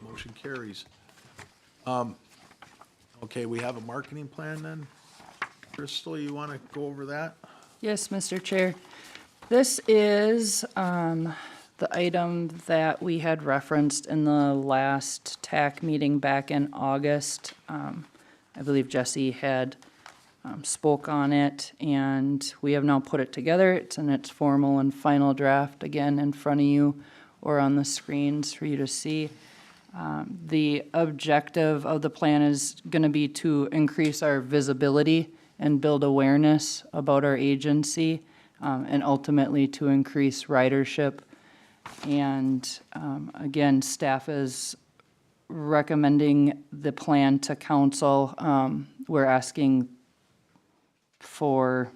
Motion carries. Okay, we have a marketing plan then. Crystal, you want to go over that? Yes, Mr. Chair. This is the item that we had referenced in the last TAC meeting back in August. I believe Jesse had spoke on it, and we have now put it together. It's in its formal and final draft, again, in front of you or on the screens for you to see. The objective of the plan is going to be to increase our visibility and build awareness about our agency, and ultimately to increase ridership. And again, staff is recommending the plan to council. We're asking for,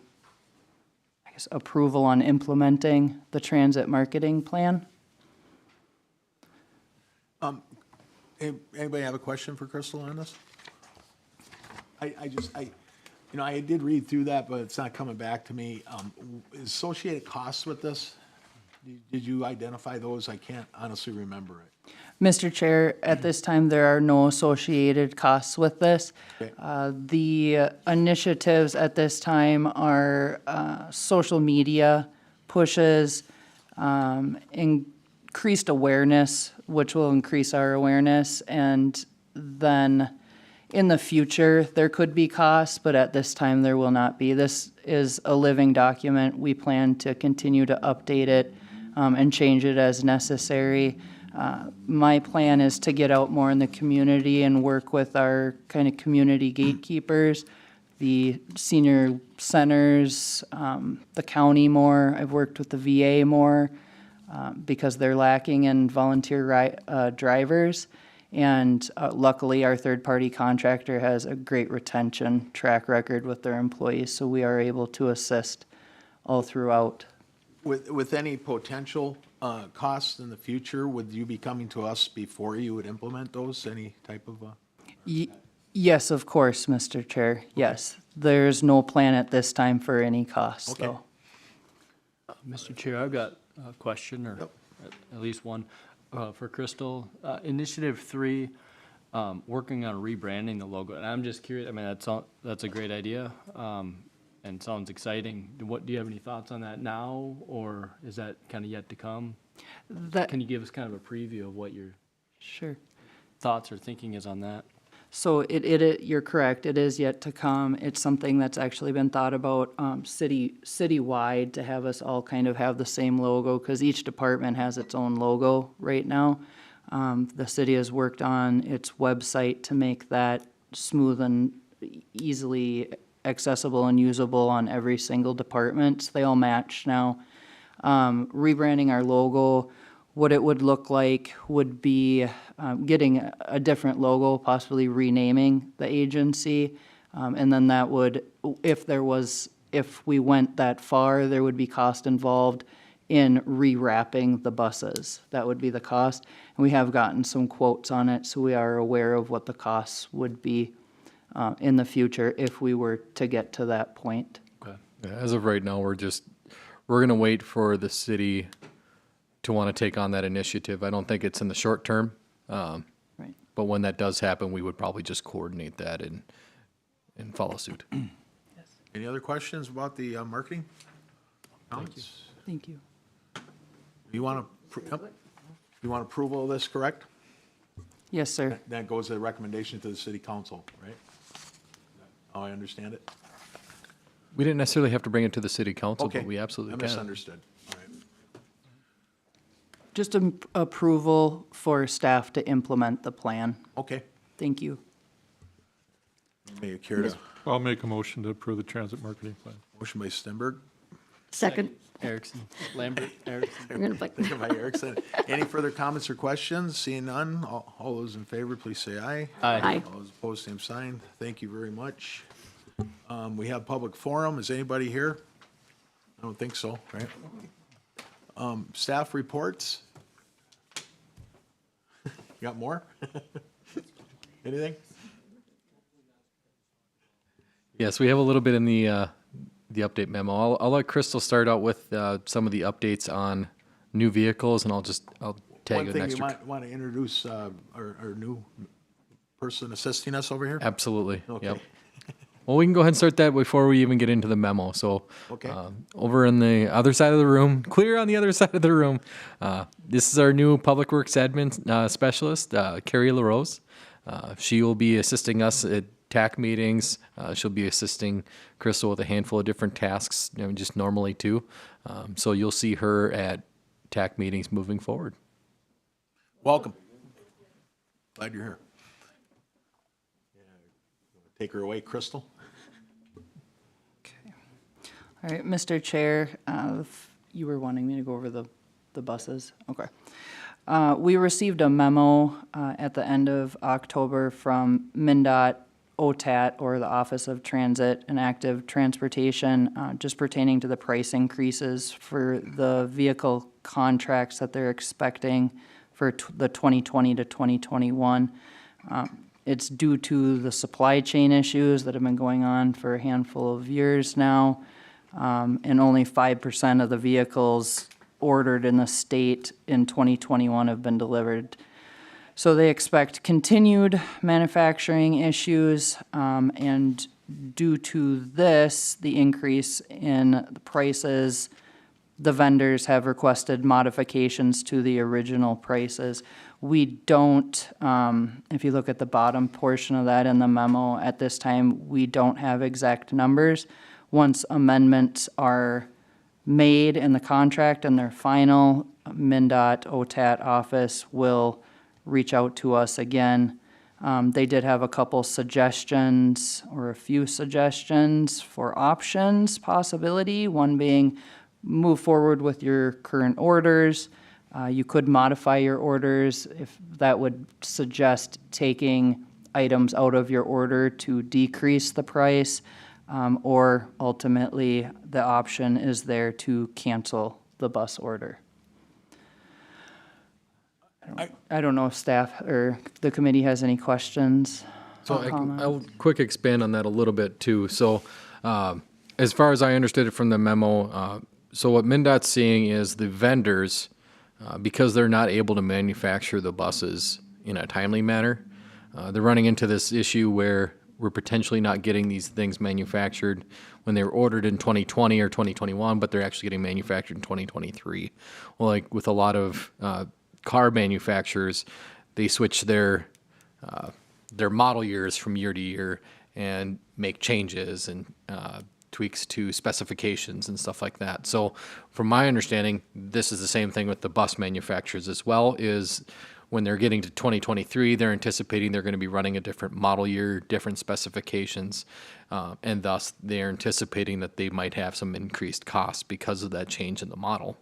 I guess, approval on implementing the marketing plan. Anybody have a question for Crystal on this? I did read through that, but it's not coming back to me. Associated costs with this, did you identify those? I can't honestly remember it. Mr. Chair, at this time, there are no associated costs with this. Okay. The initiatives at this time are social media pushes, increased awareness, which will increase our awareness, and then in the future, there could be costs, but at this time, there will not be. This is a living document. We plan to continue to update it and change it as necessary. My plan is to get out more in the community and work with our kind of community gatekeepers, the senior centers, the county more. I've worked with the VA more because they're lacking in volunteer drivers. And luckily, our third-party contractor has a great retention track record with their employees, so we are able to assist all throughout. With any potential costs in the future, would you be coming to us before you would implement those, any type of? Yes, of course, Mr. Chair, yes. There's no plan at this time for any costs, Okay. though. Mr. Chair, I've got a question, or Yep. at least one, for Crystal. Initiative 3, working on rebranding the logo, and I'm just curious, I mean, that's a great idea, and sounds exciting. Do you have any thoughts on that now, or is that kind of yet to come? Can you give us kind of a preview of what your Sure. thoughts or thinking is on that? So you're correct, it is yet to come. It's something that's actually been thought about citywide to have us all kind of have the same logo, because each department has its own logo right now. The city has worked on its website to make that smooth and easily accessible and usable on every single department. So they all match now. Rebranding our logo, what it would look like would be getting a different logo, possibly renaming the agency. And then that would, if we went that far, there would be cost involved in rewrapping the buses. That would be the cost. And we have gotten some quotes on it, so we are aware of what the costs would be in the future if we were to get to that point. Okay. Yeah, as of right now, we're going to wait for the city to want to take on that initiative. I don't think it's in the short term. Right. But when that does happen, we would probably just coordinate that and follow suit. Any other questions about the marketing? Comments? Thank you. You want approval of this, correct? Yes, sir. That goes as a recommendation to the city council, right? Oh, I understand it? We didn't necessarily have to bring it to the city council, Okay. but we absolutely I can. misunderstood. All right. Just approval for staff to implement the plan. Okay. Thank you. May you care to, I'll make a motion to approve the transit marketing plan. motion by Stenberg, Second. Erickson, Lambert, Erickson. I'm gonna like- second by Erickson. Any further comments or questions? Seeing none, all those in favor, please say aye. Aye. All those opposed, same sign. Thank you very much. We have public forum. Is anybody here? I don't think so, right? Staff reports? You got more? Anything? Yes, we have a little bit in the update memo. I'll let Crystal start out with some of the updates on new vehicles, and I'll tag One an thing you extra. might want to introduce our new person assisting us over here? Absolutely. Okay. Yep. Well, we can go ahead and start that before we even get into the memo. So, Okay. over in the other side of the room, clear on the other side of the room, this is our new Public Works Admin specialist, Carrie LaRose. She will be assisting us at TAC meetings. She'll be assisting Crystal with a handful of different tasks, just normally too. So you'll see her at TAC meetings moving forward. Welcome. Glad you're here. Take her away, Crystal. All right, Mr. Chair, if you were wanting me to go over the buses? Okay. We received a memo at the end of October from MnDOT, OTAT, or the Office of Transit and Active Transportation, just pertaining to the price increases for the vehicle contracts that they're expecting for the 2020 to 2021. It's due to the supply chain issues that have been going on for a handful of years now, and only 5% of the vehicles ordered in the state in 2021 have been delivered. So they expect continued manufacturing issues, and due to this, the increase in the prices, the vendors have requested modifications to the original prices. We don't, if you look at the bottom portion of that in the memo, at this time, we don't have exact numbers. Once amendments are made in the contract and they're final, MnDOT, OTAT office will reach out to us again. They did have a couple suggestions, or a few suggestions for options possibility, one being move forward with your current orders. You could modify your orders if that would suggest taking items out of your order to decrease the price, or ultimately the option is there to cancel the bus order. I don't know if staff or the committee has any questions. So or comments. I'll quick expand on that a little bit too. So as far as I understood it from the memo, so what MnDOT's seeing is the vendors, because they're not able to manufacture the buses in a timely manner, they're running into this issue where we're potentially not getting these things manufactured when they were ordered in 2020 or 2021, but they're actually getting manufactured in 2023. Well, like with a lot of car manufacturers, they switch their model years from year to year and make changes and tweaks to specifications and stuff like that. So from my understanding, this is the same thing with the bus manufacturers as well, is when they're getting to 2023, they're anticipating they're going to be running a different model year, different specifications, and thus they're anticipating that they might have some increased costs because of that change in the model.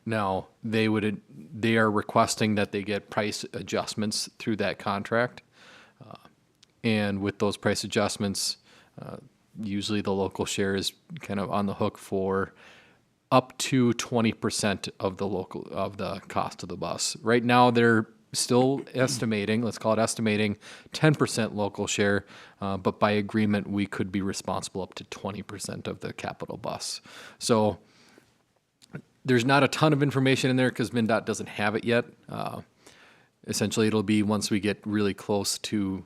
Now, they are requesting that they get price adjustments through that contract. And with those price adjustments, usually the local share is kind of on the hook for up to 20% of the cost of the bus. Right now, they're still estimating, let's call it estimating, 10% local share, but by agreement, we could be responsible up to 20% of the capital bus. So there's not a ton of information in there because MnDOT doesn't have it yet. Essentially, it'll be once we get really close to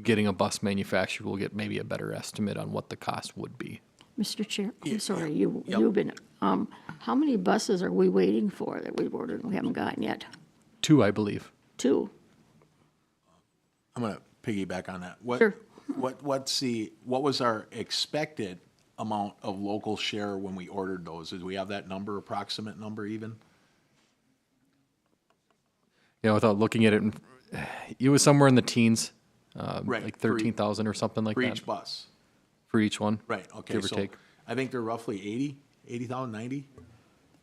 getting a bus manufactured, we'll get maybe a better estimate on what the cost would be. Mr. Chair, I'm sorry, you've been, how many buses are we waiting for that we've ordered and we haven't gotten yet? 2, I believe. 2. I'm going to piggyback on that. Sure. What was our expected amount of local share when we ordered those? Did we have that number, approximate number even? you know, without looking at it, it was somewhere in the teens, Right, like for 13,000 or something like For that each bus. for each one. Right, okay. Give or So take. I think they're roughly 80,000, 90?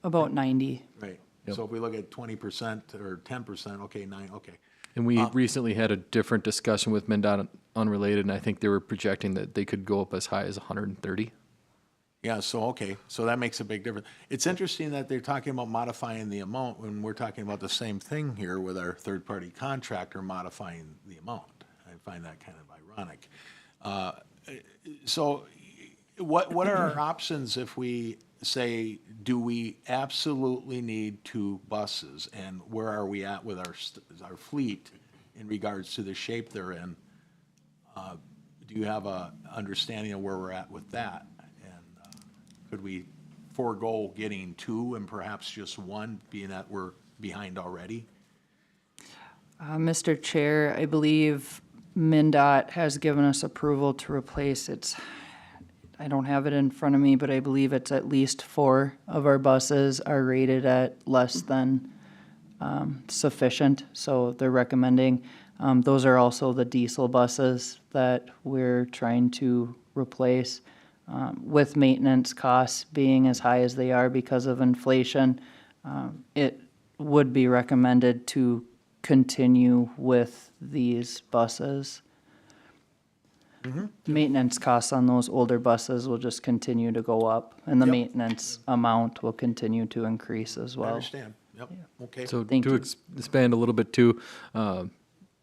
About 90. Right. So if we look at 20% or 10%, okay, okay. And we recently had a different discussion with MnDOT unrelated, and I think they were projecting that they could go up as high as 130. Yeah, so, okay, so that makes a big difference. It's interesting that they're talking about modifying the amount when we're talking about the same thing here with our third-party contractor modifying the amount. I find that kind of ironic. So what are our options if we say, do we absolutely need 2 buses? And where are we at with our fleet in regards to the shape they're in? Do you have a understanding of where we're at with that? And could we forego getting 2 and perhaps just 1, being that we're behind already? Mr. Chair, I believe MnDOT has given us approval to replace I don't have it in front of me, but I believe it's at least 4 of our buses are rated at less than sufficient, so they're recommending. Those are also the diesel buses that we're trying to replace. With maintenance costs being as high as they are because of inflation, it would be recommended to continue with these buses. Maintenance costs on those older buses will just continue to go up, and the Yep. maintenance amount will continue to increase as I well. understand, yep, okay. So Thank to you. expand a little bit too,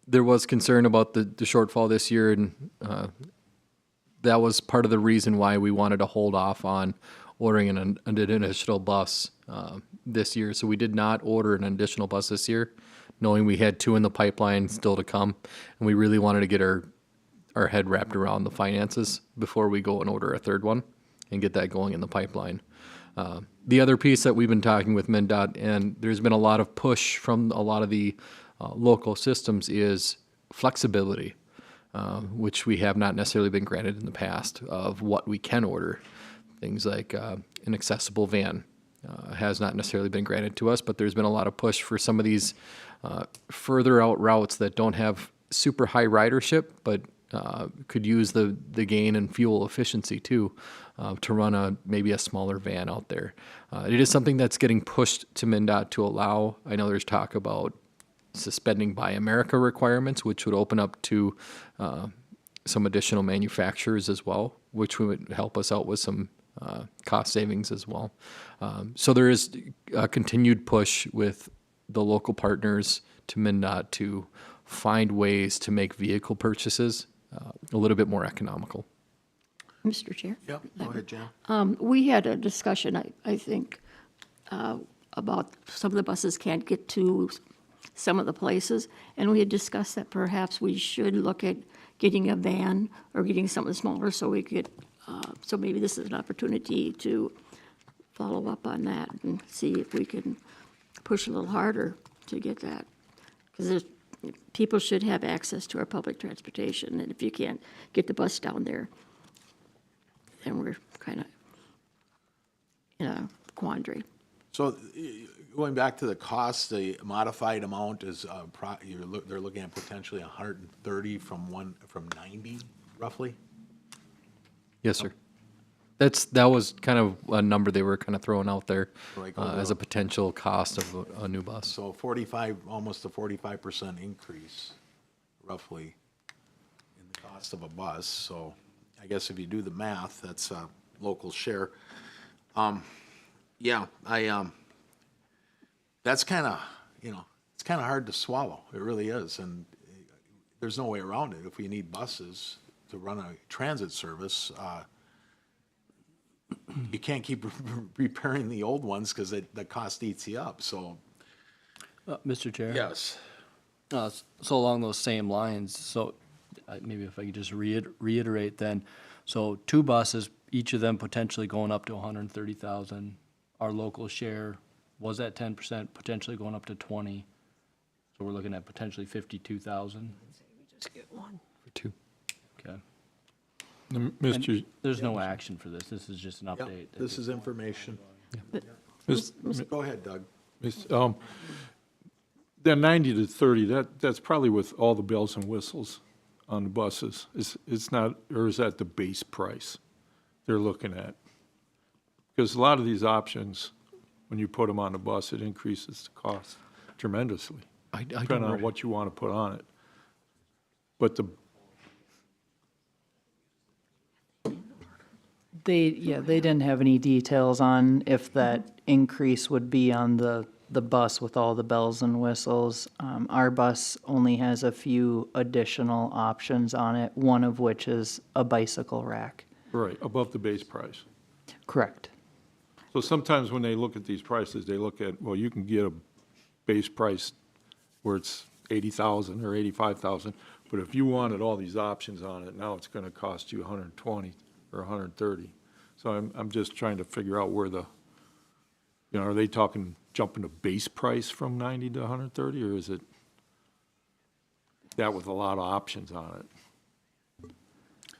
there was concern about the shortfall this year, and that was part of the reason why we wanted to hold off on ordering an additional bus this year. So we did not order an additional bus this year, knowing we had 2 in the pipeline still to come, and we really wanted to get our head wrapped around the finances before we go and order a third one and get that going in the pipeline. The other piece that we've been talking with MnDOT, and there's been a lot of push from a lot of the local systems, is flexibility, which we have not necessarily been granted in the past of what we can order. Things like an accessible van has not necessarily been granted to us, but there's been a lot of push for some of these further out routes that don't have super high ridership, but could use the gain in fuel efficiency too, to run maybe a smaller van out there. It is something that's getting pushed to MnDOT to allow. I know there's talk about suspending Buy America requirements, which would open up to some additional manufacturers as well, which would help us out with some cost savings as well. So there is a continued push with the local partners to MnDOT to find ways to make vehicle purchases a little bit more economical. Mr. Chair? Yep, go ahead, Jan. We had a discussion, I think, about some of the buses can't get to some of the places, and we had discussed that perhaps we should look at getting a van or getting something smaller so we could, so maybe this is an opportunity to follow up on that and see if we can push a little harder to get that. Because people should have access to our public transportation, and if you can't get the bus down there, then we're kind of in a quandary. So going back to the cost, the modified amount is, they're looking at potentially 130 from 90 roughly? Yes, sir. That was kind of a number they were kind of throwing out there Like as a potential cost of a new bus. So almost a 45% increase roughly in the cost of a bus. So I guess if you do the math, that's a local share. Yeah, that's kind of, it's kind of hard to swallow. It really is. And there's no way around it. If we need buses to run a transit service, you can't keep repairing the old ones because the cost eats you up, so. Mr. Chair? Yes. So along those same lines, so maybe if I could just reiterate then, so 2 buses, each of them potentially going up to 130,000. Our local share was at 10%, potentially going up to 20. So we're looking at potentially 52,000. Just get one. For 2. Okay. Mr. There's no action for this. This is just an Yep, update. this is information. Miss- Go ahead, Doug. That 90 to 30, that's probably with all the bells and whistles on the buses. It's not, or is that the base price they're looking at? Because a lot of these options, when you put them on the bus, it increases the cost tremendously, I depending on what you want to put on it. But They didn't have any details on if that increase would be on the bus with all the bells and whistles. Our bus only has a few additional options on it, one of which is a bicycle rack. right, above the base price. Correct. So sometimes when they look at these prices, they look at, well, you can get a base price where it's 80,000 or 85,000, but if you wanted all these options on it, now it's going to cost you 120 or 130. So I'm just trying to figure out where are they talking jumping to base price from 90 to 130, or is it that with a lot of options on it?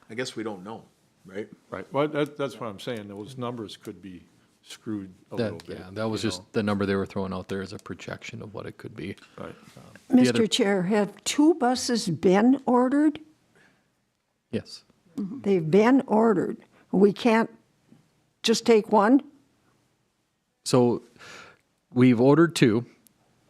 I guess we don't know, right? Right, well, that's what I'm saying, those numbers could be screwed a little bit. Yeah, that was you just know? the number they were throwing out there as a projection of what it could be. Right. The other- Mr. Chair, have 2 buses been ordered? Yes. They've been ordered. We can't just take one? So we've ordered 2,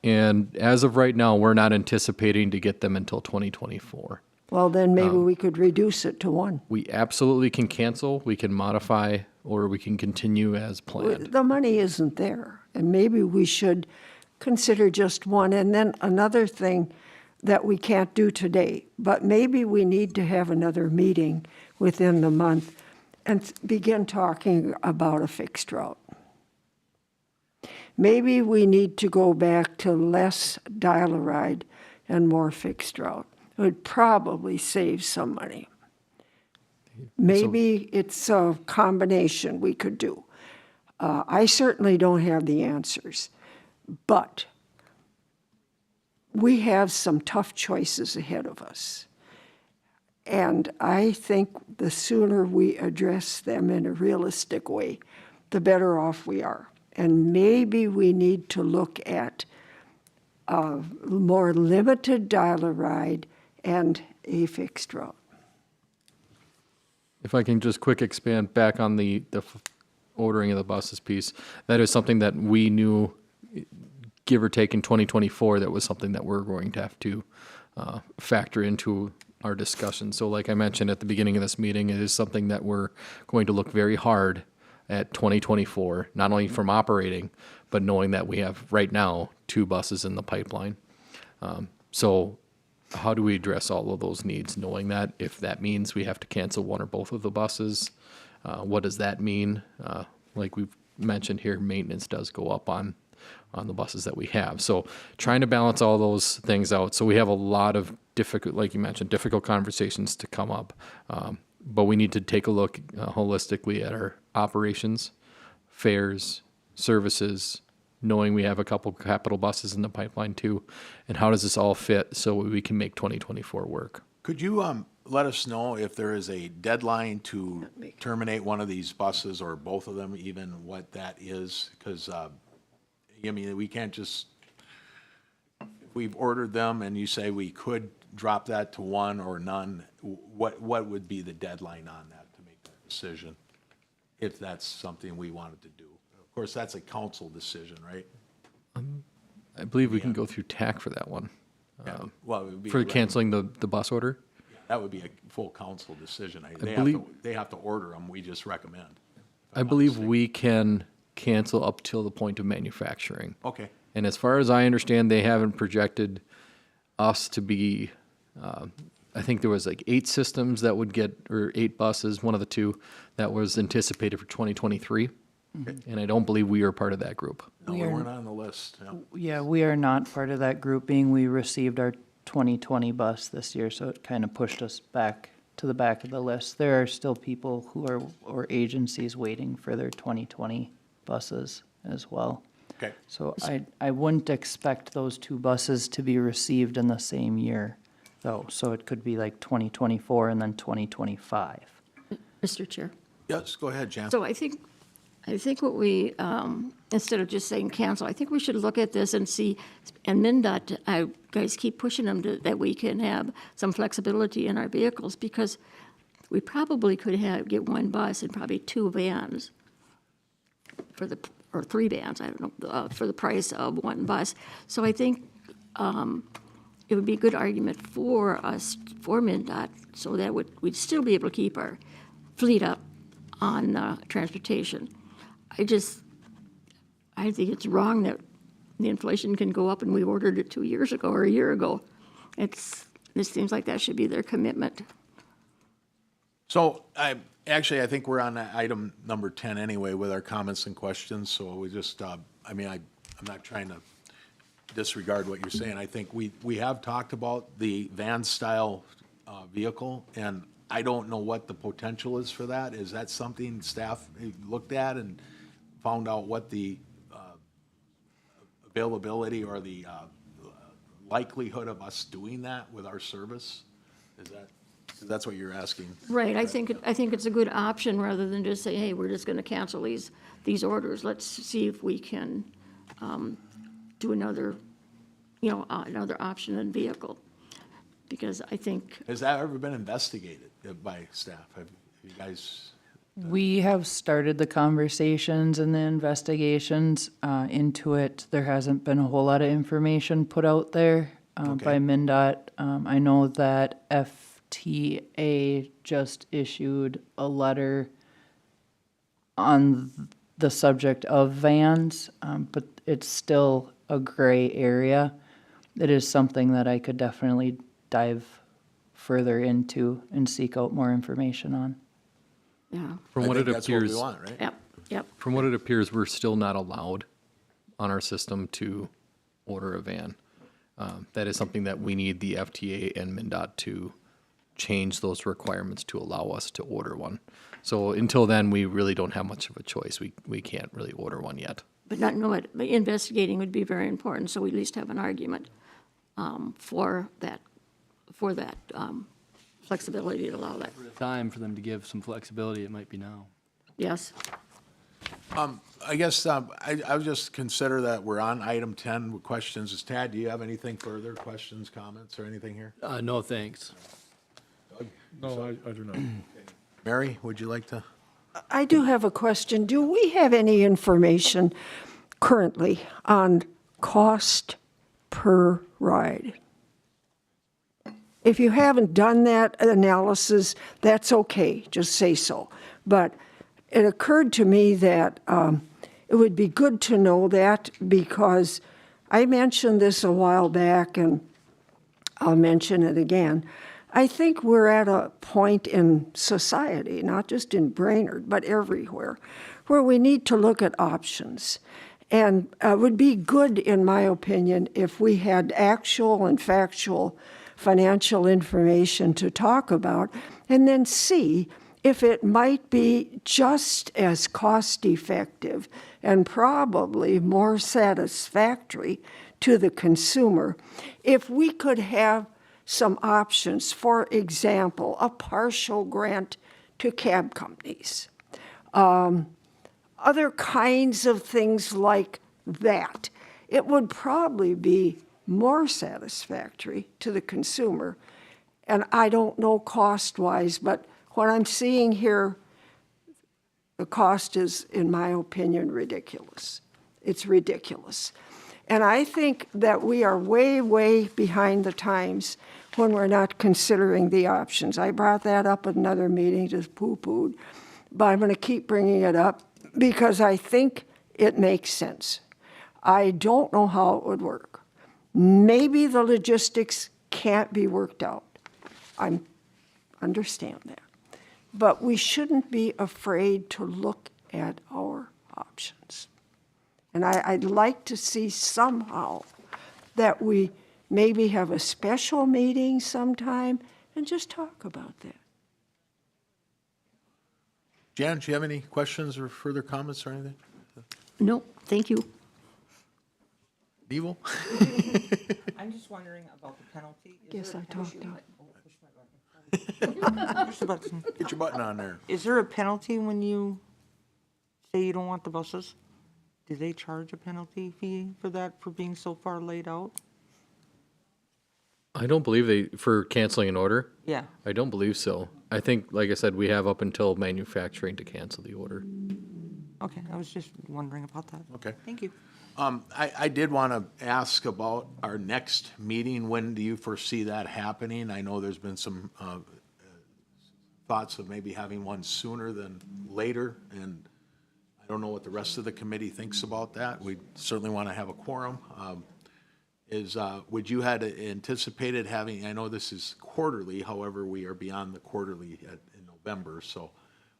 and as of right now, we're not anticipating to get them until 2024. Well, then maybe we could reduce it to 1. We absolutely can cancel, we can modify, or we can continue as planned. The money isn't there, and maybe we should consider just 1. And then another thing that we can't do today, but maybe we need to have another meeting within the month and begin talking about a fixed route. Maybe we need to go back to less dial-a-ride and more fixed route. It would probably save some money. Maybe it's a combination we could do. I certainly don't have the answers, but we have some tough choices ahead of us. And I think the sooner we address them in a realistic way, the better off we are. And maybe we need to look at a more limited dial-a-ride and a fixed route. If I can just quick expand back on the ordering of the buses piece, that is something that we knew, give or take in 2024, that was something that we're going to have to factor into our discussion. So like I mentioned at the beginning of this meeting, it is something that we're going to look very hard at 2024, not only from operating, but knowing that we have right now 2 buses in the pipeline. So how do we address all of those needs, knowing that if that means we have to cancel 1 or both of the buses, what does that mean? Like we've mentioned here, maintenance does go up on the buses that we have. So trying to balance all those things out. So we have a lot of difficult, like you mentioned, difficult conversations to come up. But we need to take a look holistically at our operations, fares, services, knowing we have a couple capital buses in the pipeline too, and how does this all fit so we can make 2024 work? Could you let us know if there is a deadline to terminate one of these buses or both of them, even what that is? Because, I mean, we can't just, if we've ordered them and you say we could drop that to 1 or none, what would be the deadline on that to make that decision? If that's something we wanted to do. Of course, that's a council decision, right? I believe we can go through TAC for that one. Well, it would be. For canceling the bus order? That would be a full council decision. believe- They have to order them, we just recommend. I believe we can cancel up till the point of manufacturing. Okay, And as far as I understand, they haven't projected us to be, I think there was like 8 systems that would get, or 8 buses, one of the 2, that was anticipated for 2023. And I don't believe we are part of that group. no, We we are- weren't on the list, yeah. Yeah, we are not part of that grouping. We received our 2020 bus this year, so it kind of pushed us back to the back of the list. There are still people who are, or agencies waiting for their 2020 buses as well. Okay, So I wouldn't expect those 2 buses to be received in the same year, though. So it could be like 2024 and then 2025. Mr. Chair. yes, go ahead, Jan. So I think I think what we, instead of just saying cancel, I think we should look at this and see, and MnDOT, I guys keep pushing them that we can have some flexibility in our vehicles, because we probably could get one bus and probably 2 vans or 3 vans, I don't know, for the price of 1 bus. So I think it would be a good argument for us, for MnDOT, so that we'd still be able to keep our fleet up on transportation. I think it's wrong that the inflation can go up and we ordered it 2 years ago or a year ago. This seems like that should be their commitment. So I think we're on item number 10 anyway with our comments and questions. So we just, I'm not trying to disregard what you're saying. I think we have talked about the van style vehicle, and I don't know what the potential is for that. Is that something staff looked at and found out what the availability or the likelihood of us doing that with our service? That's what you're asking? Right, I think it's a good option rather than just say, hey, we're just gonna cancel these orders. Let's see if we can do another option in vehicle. Because I think, Has that ever been investigated by staff? Have you guys? We have started the conversations and the investigations into it. There hasn't been a whole lot of information put out there by MnDOT. I know that FTA just issued a letter on the subject of vans, but it's still a gray area. It is something that I could definitely dive further into and seek out more information on. yeah, From I what think it that's what we appears, want, right? yep. from what it appears, we're still not allowed on our system to order a van. That is something that we need the FTA and MnDOT to change those requirements to allow us to order one. So until then, we really don't have much of a choice. We can't really order one yet. But investigating would be very important, so we at least have an argument for that flexibility to allow that. Time for them to give some flexibility, it might be now. Yes, I guess I would just consider that we're on item 10 with questions. Tad, do you have anything further, questions, comments, or anything here? No, thanks. No, I do not. Mary, would you like to? I do have a question. Do we have any information currently on cost per ride? If you haven't done that analysis, that's okay, just say so. But it occurred to me that it would be good to know that, because I mentioned this a while back and I'll mention it again. I think we're at a point in society, not just in Brainerd, but everywhere, where we need to look at options. And it would be good, in my opinion, if we had actual and factual financial information to talk about, and then see if it might be just as cost-effective and probably more satisfactory to the consumer if we could have some options. For example, a partial grant to cab companies. Other kinds of things like that. It would probably be more satisfactory to the consumer. And I don't know cost-wise, but what I'm seeing here, the cost is, in my opinion, ridiculous. It's ridiculous. And I think that we are way, way behind the times when we're not considering the options. I brought that up at another meeting, just poo-pooed, but I'm going to keep bringing it up because I think it makes sense. I don't know how it would work. Maybe the logistics can't be worked out. I understand that. But we shouldn't be afraid to look at our options. And I'd like to see somehow that we maybe have a special meeting sometime and just talk about that. Jan, do you have any questions or further comments or anything? no, thank you. Evil? I'm just wondering about the penalty. Guess I talked out. Push the button. Get your button on there. Is there a penalty when you say you don't want the buses, do they charge a penalty fee for that, for being so far laid out? I don't believe for canceling an order, Yeah, I don't believe so. I think, like I said, we have up until manufacturing to cancel the order. okay, I was just wondering about that. Okay. Thank you. I did want to ask about our next meeting. When do you foresee that happening? I know there's been some thoughts of maybe having one sooner than later, and I don't know what the rest of the committee thinks about that. We certainly want to have a quorum. Would you had anticipated having, I know this is quarterly, however, we are beyond the quarterly in November, so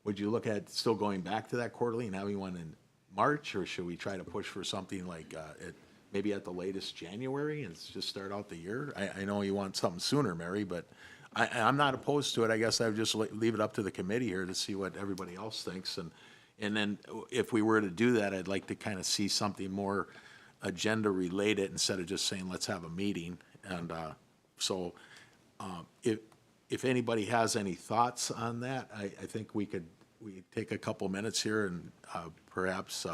would you look at still going back to that quarterly and having one in March, or should we try to push for something like maybe at the latest January and just start out the year? I know you want something sooner, Mary, but I'm not opposed to it. I guess I would just leave it up to the committee here to see what everybody else thinks. And then if we were to do that, I'd like to kind of see something more agenda related instead of just saying, let's have a meeting. And so if anybody has any thoughts on that, I think we take a couple minutes here and perhaps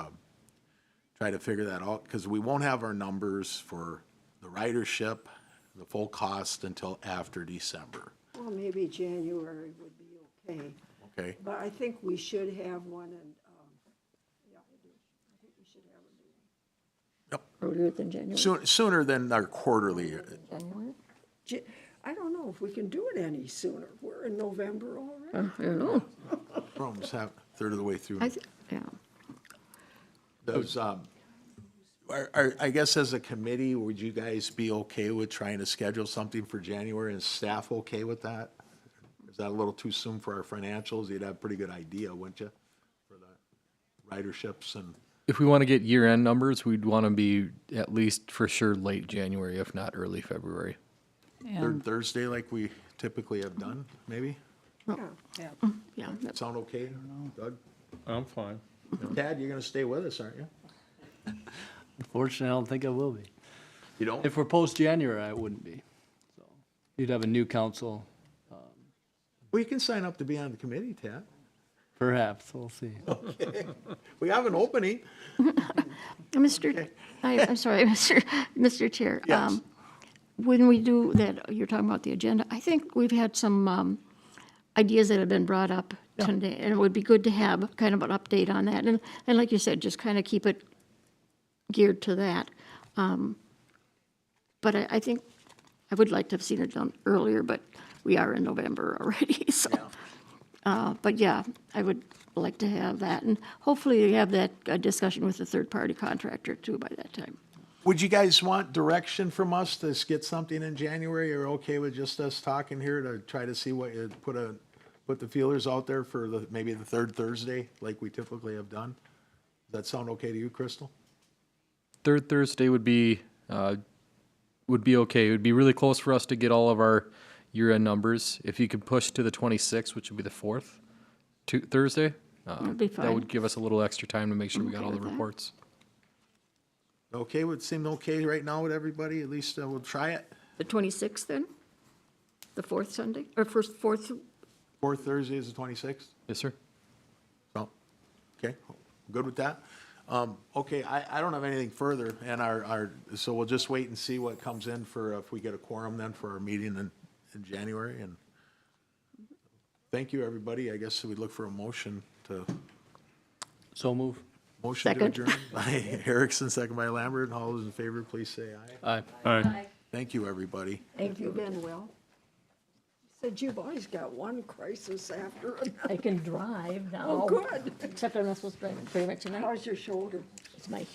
try to figure that out, because we won't have our numbers for the ridership, the full cost, until after December. Well, maybe January would be okay. Okay? But I think we should have one, and, yeah, I do. I think we should have a meeting. Earlier than January. Sooner than our quarterly. January? I don't know if we can do it any sooner. We're in November already. I don't know. We're almost half, third of the way through. Yeah. Those, I guess as a committee, would you guys be okay with trying to schedule something for January, and staff okay with that? Is that a little too soon for our financials? You'd have a pretty good idea, wouldn't you, for the riderships and, If we want to get year-end numbers, we'd want to be at least for sure late January, if not early February. third Thursday like we typically have done, maybe? Yeah. that- Sound okay, Doug? I'm fine. Tad, you're gonna stay with us, aren't you? Unfortunately, I don't think I will be. You don't? If we're post-January, I wouldn't be. So you'd have a new council, Well, you can sign up to be on the committee, Tad. perhaps, we'll see. We have an opening. I'm sorry, Mr. Chair. Yes. When we do that, you're talking about the agenda, I think we've had some ideas that have been brought up today, and it would be good to have kind of an update on that. And like you said, just kind of keep it geared to that. But I think I would like to have seen it done earlier, but we are in November already, so. But yeah, I would like to have that, and hopefully have that discussion with the third-party contractor too by that time. Would you guys want direction from us to get something in January, or okay with just us talking here to try to see what, put the feelers out there for maybe the third Thursday, like we typically have done? Does that sound okay to you, Crystal? Third Thursday would be okay. It would be really close for us to get all of our year-end numbers. If you could push to the 26th, which would be the 4th, Thursday, That'd be that fine. would give us a little extra time to make sure we got okay all the with that. reports. Okay, would seem okay right now with everybody, at least we'll try it. The 26th then? The fourth Sunday, or fourth, Fourth Thursday is the 26th? Yes, sir. So, okay, good with that? Okay, I don't have anything further, and so we'll just wait and see what comes in for, if we get a quorum then for our meeting in January, and thank you, everybody. I guess we look for a motion to So move. Motion to Second. adjourn by Erickson, second by Lambert. All those in favor, please say aye. Aye. All right. Thank you, everybody. Have you been well? Said you've always got one crisis after another. I can drive now. Oh, good. Except I'm not supposed to drive very much tonight. How's your shoulder? It's my